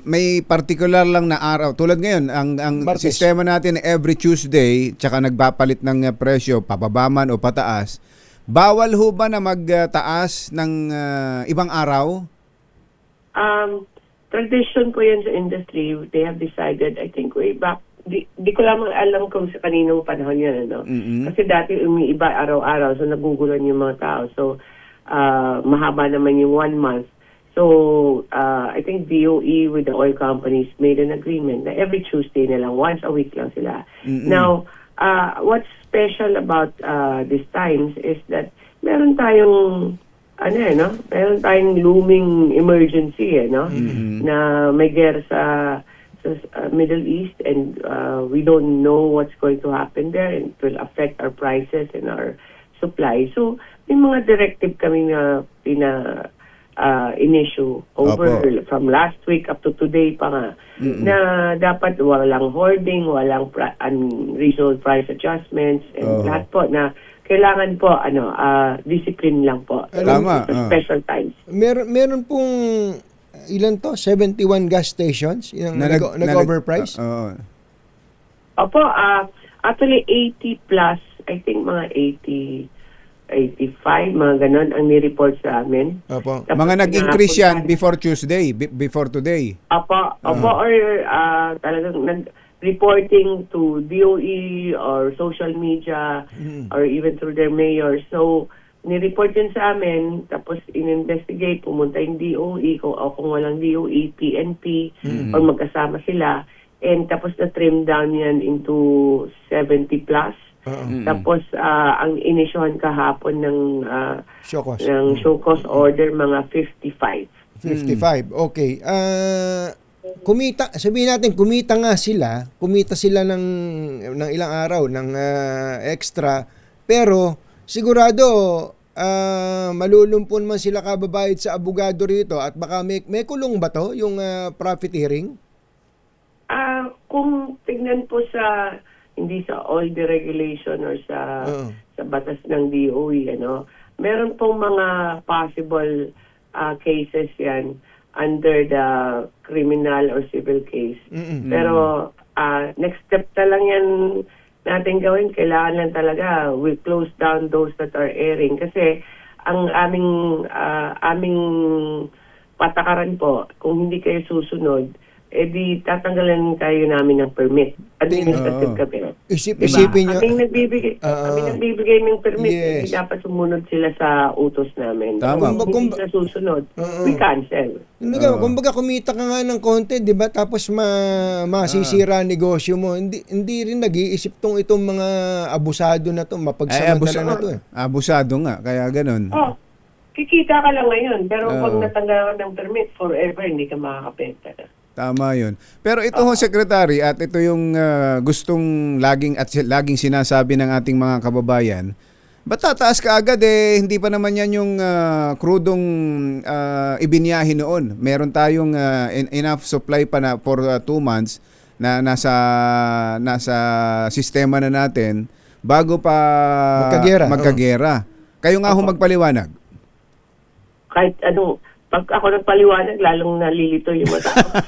may particular lang na araw? Tulad ngayon, ang Martes. sistema natin every Tuesday, tsaka nagpapalit ng presyo, pababa man o pataas. Bawal ho ba na magtaas ng ibang araw? Tradition po yan sa industry. They have decided, I think way back, di ko lamang alam kung sa kaninong panahon yan, ano? Kasi dati umiiba araw-araw, so nagugulan yung mga tao. So, mahaba naman yung 1 month. So, I think DOE with the oil companies made an agreement na every Tuesday na lang, once a week lang sila. Now, what's special about these times is that meron tayong meron tayong looming emergency, na may gera sa Middle East, and we don't know what's going to happen there, and it will affect our prices and our supply. So, may mga directive kami na in-issue over from last week up to today pa nga, na dapat walang hoarding, walang unreasonable price adjustments, and lahat po na kailangan po discipline lang po. Tama. Special times. Meron pong ilan to? 71 gas stations yung nag-overprice? Opo, actually 80 plus, I think mga 85, mga ganon ang ni-report sa amin. Opo. Tapos Mga nag-increase yan before Tuesday, before today. Opo, or talagang reporting to DOE or social media or even through their mayors. So, ni-report yun sa amin, tapos in-investigate, pumunta yung DOE, kung walang DOE, PNP, or magkasama sila, and tapos na-trim down yan into 70 plus. Tapos, ang inisyohan kahapon ng Show cause. show cause order, mga 55. 55. Okay. Sabihin natin, kumita sila ng ilang araw, ng extra, pero sigurado, malulumpon man sila kababayad sa abogado rito, at baka may kulong ba to, yung profit hearing? Kung tignan po hindi sa oil deregulation or sa batas ng DOE, meron pong mga possible cases yan under the criminal or civil case. Pero next step na lang yan natin gawin. Kailangan lang talaga we close down those that are airing. Kasi ang aming patakaran po, kung hindi kayo susunod, di tatanggalan tayo namin ng permit. Administrative kami. Isipin nyo. Kami nagbibigay ng permit. Yes. Hindi dapat sumunod sila sa utos namin. Tama. Kung hindi sila susunod, we cancel. Kumbaga kumita ka nga ng konti, di ba? Tapos masisira ang negosyo mo. Hindi rin nag-iisip itong mga abusado na to, mapagsamantala na to. Abusado nga, kaya ganun. Kikita ka lang ngayon, pero pag natanggalan ng permit, forever hindi ka makakapenta na. Tama yun. Pero ito ho, Secretary, at ito yung gustong laging sinasabi ng ating mga kababayan, ba't tataas ka agad hindi pa naman yan yung krudong ibinyahe noon. Meron tayong enough supply pa na for 2 months na nasa sistema na natin bago pa magkagera. Kayo nga ho magpaliwanag. Kahit pag ako nagpaliwanag, lalong nalilito yung mata ko.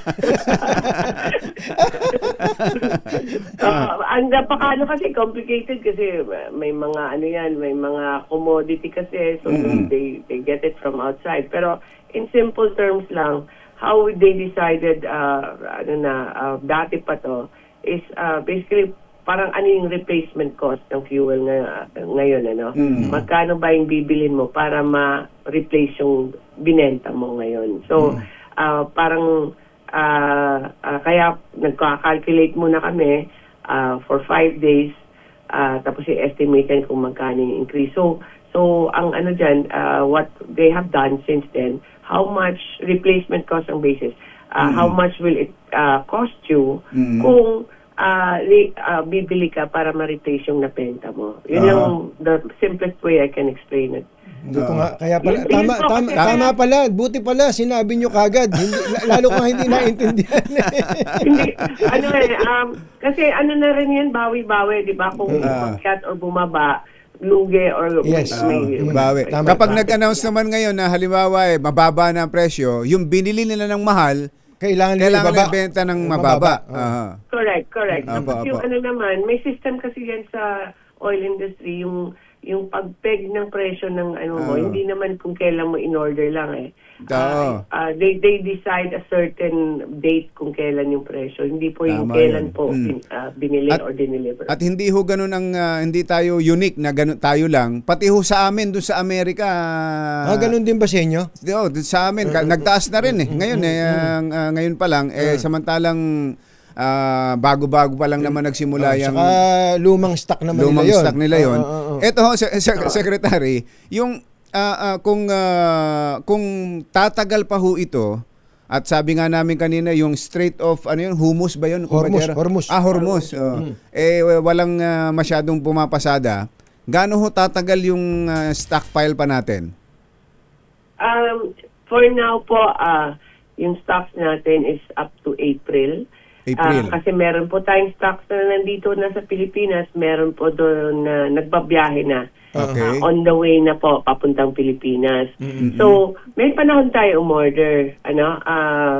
Ang napakano kasi, complicated kasi may mga may mga commodity kasi, so they get it from outside. Pero in simple terms lang, how they decided, dati pa to, is basically parang ano yung replacement cost ng fuel ngayon, Magkano ba yung bibilin mo para ma-replace yung binenta mo ngayon? So, parang kaya nagka-calculate muna kami for 5 days, tapos i-estimate kung magkano yung increase. So ang dyan, what they have done since then, how much replacement cost ang basis, how much will it cost you kung bibili ka para ma-replace yung napenta mo. Yun lang the simplest way I can explain it. Hindi ko nga, kaya pala, Yun po, tama pala, buti pala, sinabi nyo kagad, lalo ko hindi naintindihan. Hindi, kasi na rin yan, bawi-bawi, di ba? Kung umakyat or bumaba, lugi or Yes. Bawi. Tama. Kapag nag-announce naman ngayon na halimbawa mababa na ang presyo, yung binili nila ng mahal, Kailangan kailangan ibaba. ibenta ng mababa. Correct. Apo, Tapos yung apo. naman, may system kasi yan sa oil industry, yung pag-peg ng presyo ng mo, hindi naman kung kailan mo in-order lang eh. Oo. They decide a certain date kung kailan yung presyo. Hindi po yung Tama kailan yun. po binili At- or dineliver. At hindi ho ganun hindi tayo unique na ganun tayo lang. Pati ho sa amin doon sa Amerika. Ganun din ba sa inyo? Doon sa amin nagtaas na rin eh. Ngayon ngayon pa lang samantalang bago-bago pa lang naman nagsimula yung Saka lumang stock naman lumang nila yun. stock nila yon. Oo. Ito ho, Secretary, yung kung tatagal pa ho ito, at sabi nga namin kanina yung Strait of Hormuz ba yun? Hormuz. Hormuz. Walang masyadong pumapasada. Gaano ho tatagal yung stockpile pa natin? For now po, yung stocks natin is up to April. Kasi meron po tayong stocks na nandito na sa Pilipinas, meron po doon na nagbabiyahe na. Okay. On the way na po papuntang Pilipinas. So, may panahon tayo umorder.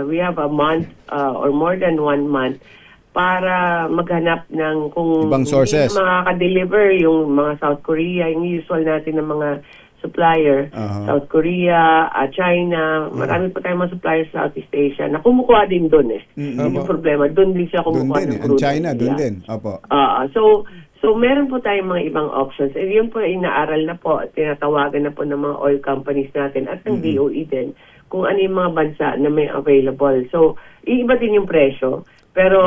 We have a month or more than 1 month para maghanap ng kung Ibang sources. hindi makaka-deliver yung mga South Korea, yung usual natin ng mga supplier, South Korea, China, marami pa tayong mga suppliers sa Southeast Asia na kumukuha din doon eh. Yung problema, doon din siya Doon kumukuha din. ng Ang crude. China, doon nila. din. Opo. So meron po tayong mga ibang options. And yun po inaaral na po, tinatawagan na po ng mga oil companies natin at ng DOE din kung ano yung mga bansa na may available. So, iiba din yung presyo. Pero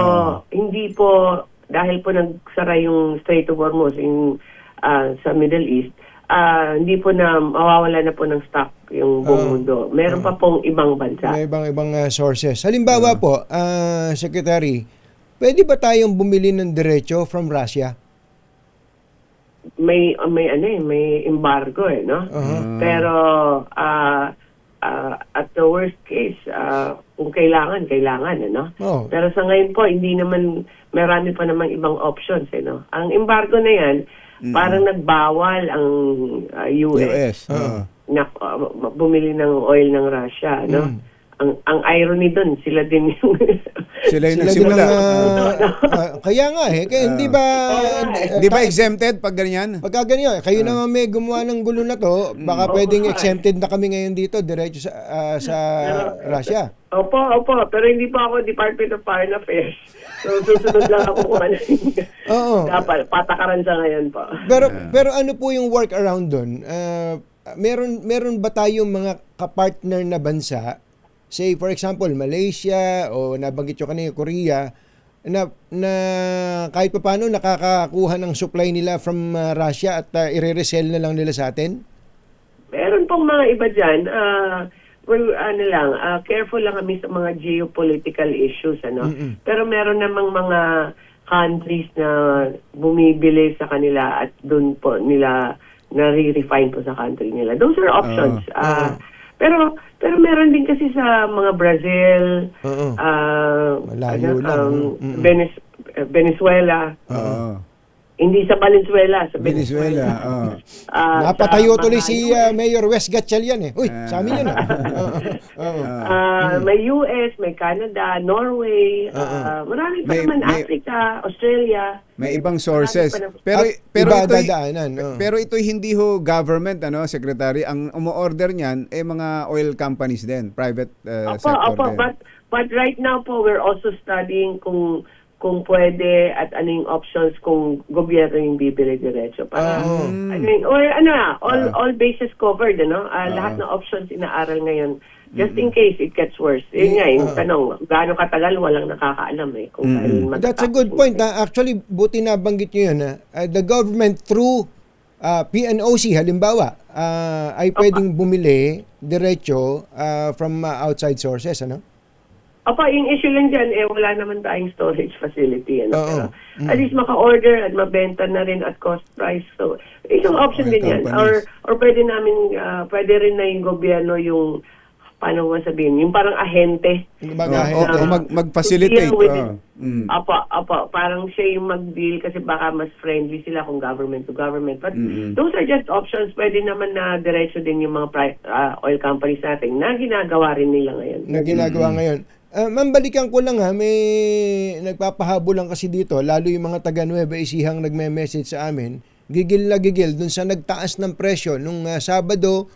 hindi po, dahil po nagsara yung Strait of Hormuz sa Middle East, hindi po na mawawala na po ng stock yung buong mundo. Meron pa pong ibang bansa. May ibang sources. Halimbawa po, Secretary, pwede ba tayong bumili ng diretso from Russia? May embargo no? Pero at the worst case, kung kailangan ano? Pero sa ngayon po, hindi naman, marami pa namang ibang options no? Ang embargo na yan, parang nagbawal ang US, na bumili ng oil ng Russia, no? Ang irony doon, sila din yung Sila yung nagsimula. Kaya nga kaya hindi ba Di ba exempted pag ganyan? pagka ganyan, kayo naman may gumawa ng gulo na to, baka pwedeng exempted na kami ngayon dito diretso sa Russia. Opo, pero hindi pa ako Department of Foreign Affairs. So, susunod lang ako kung ano yung dapat, patakaran sa ngayon po. Pero ano po yung workaround doon? Meron ba tayong mga kapartner na bansa, say for example Malaysia o nabanggit nyo kanina Korea, na kahit pa paano nakakakuha ng supply nila from Russia at i-resell na lang nila sa atin? Meron pong mga iba dyan. Careful lang kami sa mga geopolitical issues, Pero meron namang mga countries na bumibili sa kanila at doon po nila nare-refine po sa country nila. Those are options. Pero meron din kasi sa mga Brazil, Malayo lang. Venezuela. Hindi sa Valenzuela, sa Venezuela. Napatayo tuloy si Mayor Wes Gatchalian Uy, sa amin yun may US, may Canada, Norway, marami pa naman, Africa, Australia. May ibang sources. Pero ito hindi ho government, Secretary. Ang umo-order niyan mga oil companies din, private sector din. But right now po, we're also studying kung pwede at ano yung options kung gobyerno yung bibili diretso. Para, all bases covered, lahat ng options inaaral ngayon. Just in case it gets worse. Yun nga, yung tanong, gaano katagal, walang nakakaalam kung kailan matatapos. That's a good point. Actually, buti na banggit nyo yun. The government through PNOC, halimbawa, ay pwedeng bumili diretso from outside sources, yung issue lang dyan, wala naman tayong storage facility. Ano, Oo. pero at least maka-order at mabenta na rin at cost price. So, isang option din yan. companies. Or pwede namin, pwede rin na yung gobyerno yung, paano mo sabihin, yung parang ahente. O mag-facilitate. Deal with Oh. it. Parang siya yung mag-deal kasi baka mas friendly sila kung government to government. But those are just options. Pwede naman na diretso din yung mga oil companies natin na ginagawa rin nila ngayon. Na ginagawa ngayon. Ma'am, balikan ko lang ha, may nagpapahabol lang kasi dito, lalo yung mga taga Nueva Ecija nagme-message sa amin, gigil na gigil dun sa nagtaas ng presyo nung Sabado,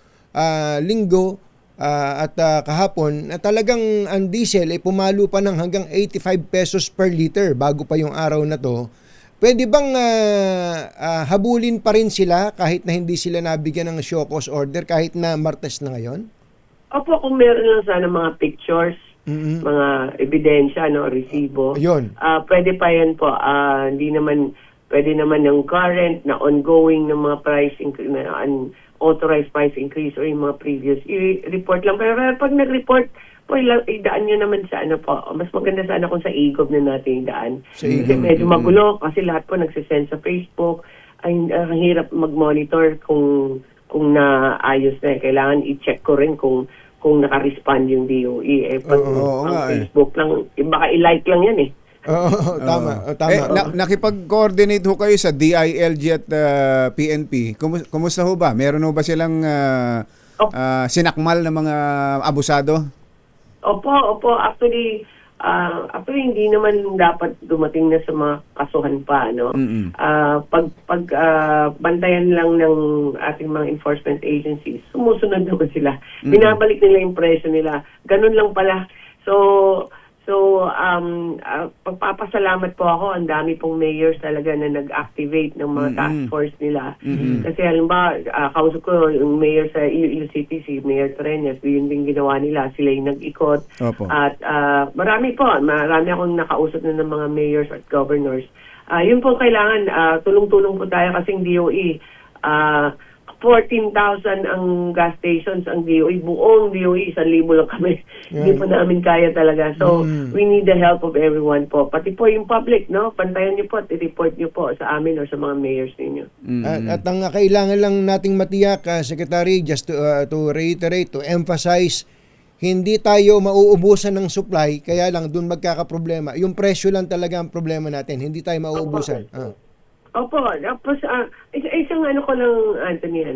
Linggo, at kahapon, na talagang ang diesel ay pumalo pa ng hanggang 85 pesos per liter bago pa yung araw na to. Pwede bang habulin pa rin sila kahit na hindi sila nabigyan ng show cause order kahit na Martes na ngayon? Opo, kung meron lang sana mga pictures, mga ebidensya, resibo. Yun. Pwede pa yan po. Hindi naman, pwede naman yung current na ongoing ng mga price na unauthorized price increase or yung mga previous. I-report lang. Pero pag nag-report, po, idaan nyo naman sa mas maganda sana kung sa EGOV na natin idaan. Kasi medyo magulo kasi lahat po nagsisend sa Facebook. Ang hirap mag-monitor kung naayos na. Kailangan i-check ko rin kung naka-respond yung DOE. Pag Facebook lang, baka i-like lang yan Oo, tama. Nakipag-coordinate ho kayo sa DILG at PNP. Kumusta ho ba? Meron ho ba silang sinakmal na mga abusado? Opo. Actually, hindi naman dapat dumating na sa mga kasuhan pa, no? Bantayan lang ng ating mga enforcement agencies, sumusunod naman sila. Binabalik nila yung presyo nila. Ganun lang pala. So pagpapasalamat po ako, ang dami pong mayors talaga na nag-activate ng mga task force nila. Kasi halimbawa, kausap ko yung mayor sa Iloilo City, si Mayor Trenes, yun din ginawa nila. Sila yung nag-ikot. Opo. At marami akong nakausap na ng mga mayors at governors. Yun po kailangan, tulong-tulong po tayo kasing DOE. 14,000 ang gas stations, ang DOE, buong DOE, 1,000 lang kami. Hindi po namin kaya talaga. So, we need the help of everyone po. Pati po yung public, no? Pantayan niyo po at i-report niyo po sa amin o sa mga mayors ninyo. At ang kailangan lang nating matiyak, Secretary, just to reiterate, to emphasize, hindi tayo mauubusan ng supply, kaya lang doon magkakaproblema. Yung presyo lang talaga ang problema natin, hindi tayo mauubusan. Opo, tapos isang ko lang, Anthony,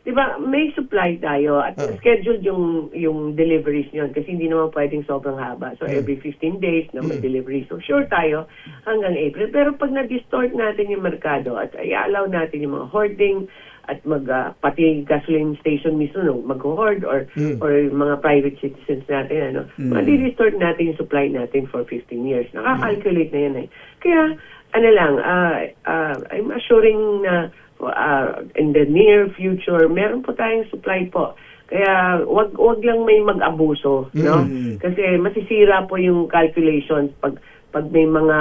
di ba, may supply tayo at scheduled yung deliveries nyon kasi hindi naman pwedeng sobrang haba. So every 15 days na may delivery. So sure tayo hanggang April. Pero pag na-distort natin yung merkado at i-allow natin yung mga hoarding at pati gasoline station mismo mag-hoard or mga private citizens natin, ma-distort natin yung supply natin for 15 years. Nakaka-calculate na yan Kaya, I'm assuring na in the near future, meron po tayong supply po. Kaya wag lang may mag-abuso, no? Kasi masisira po yung calculations pag may mga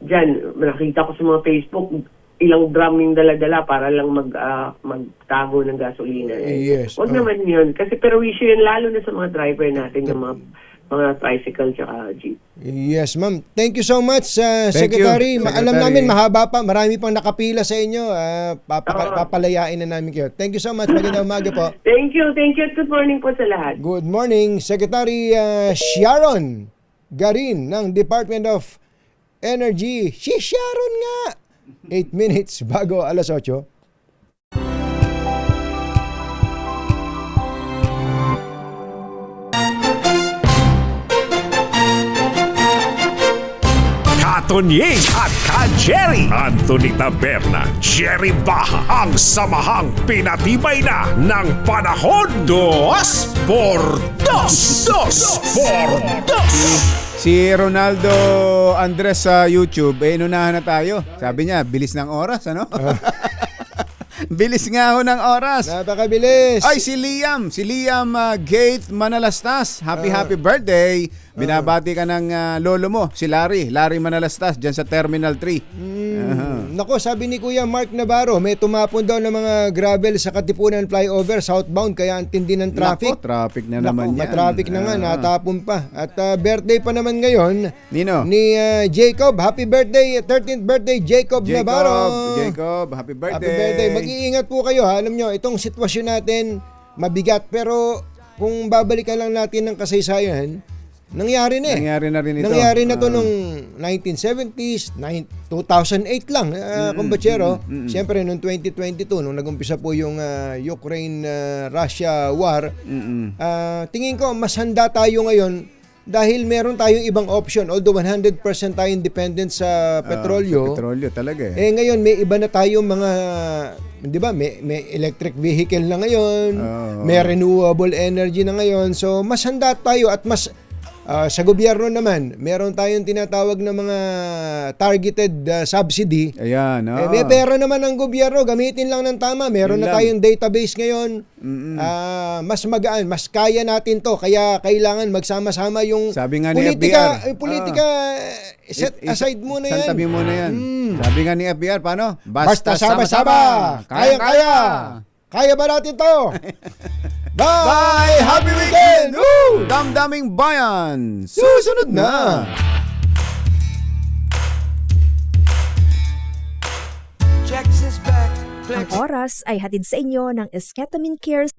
diyan, nakita ko sa mga Facebook, ilang drum yung dala-dala para lang magtago ng gasolina. Yes. Wag naman yun. Kasi perwisyo yun lalo na sa mga driver natin ng mga tricycle tsaka jeep. Yes, ma'am. Thank you so much, Thank Secretary. you, Secretary. Alam namin, mahaba pa. Marami pang nakapila sa inyo. Papalayain na namin kayo. Thank you so much. Magandang umaga po. Thank you. Good morning po sa lahat. Good morning, Secretary Sharon Garin ng Department of Energy. Si Sharon nga! 8 minutes bago alas 8. Katonying at Ka-Jerry. Anthony Taberna, Jerry Baha, ang samahang pinatibay na ng panahon. 2x2. Si Ronaldo Andres sa YouTube, inunahan na tayo. Sabi niya, bilis ng oras, ano? Bilis nga ho ng oras. Napakabilis. Ay, si Liam Gate Manalastas. Happy birthday. Binabati ka ng lolo mo, si Larry Manalastas, dyan sa Terminal 3. Nako, sabi ni Kuya Mark Navarro, may tumapon daw ng mga gravel sa Katipunan flyover southbound kaya ang tindi ng traffic. Nako, traffic na naman yan. Traffic na nga, natapon pa. At birthday pa naman ngayon Nino? ni Jacob. Happy birthday, 13th birthday Jacob Navarro. Jacob, happy birthday. Happy birthday. Mag-iingat po kayo ha. Alam nyo, itong sitwasyon natin mabigat pero kung babalikan lang natin ng kasaysayan, nangyari na eh. Nangyari na rin ito. Nangyari na to nung 1970s, 2008 lang, kumbatsero. Siyempre, noong 2022, nung nagumpisa po yung Ukraine-Russia war, tingin ko, mas handa tayo ngayon dahil meron tayong ibang option. Although 100% tayong dependent sa petrolyo. Sa petrolyo talaga Eh ngayon, may iba na tayong mga, di ba, may electric vehicle na ngayon, may renewable energy na ngayon. So, mas handa tayo at mas sa gobyerno naman, meron tayong tinatawag na mga targeted subsidy. Ayan, May pera naman ng gobyerno, gamitin lang ng tama. Meron Yun na lang. tayong database ngayon. Mas magaan, mas kaya natin to. Kaya kailangan magsama-sama yung Sabi nga ni politika. FBR. Politika, set aside muna yan. Santabi muna yan. Sabi nga ni FBR, paano? Basta sama-sama. Kaya-kaya. Kaya ba natin to? Bye! Bye! Happy weekend! Woo! Damdaming bayan! Susunod na! Ang oras ay hatid sa inyo ng Esketamine Cares.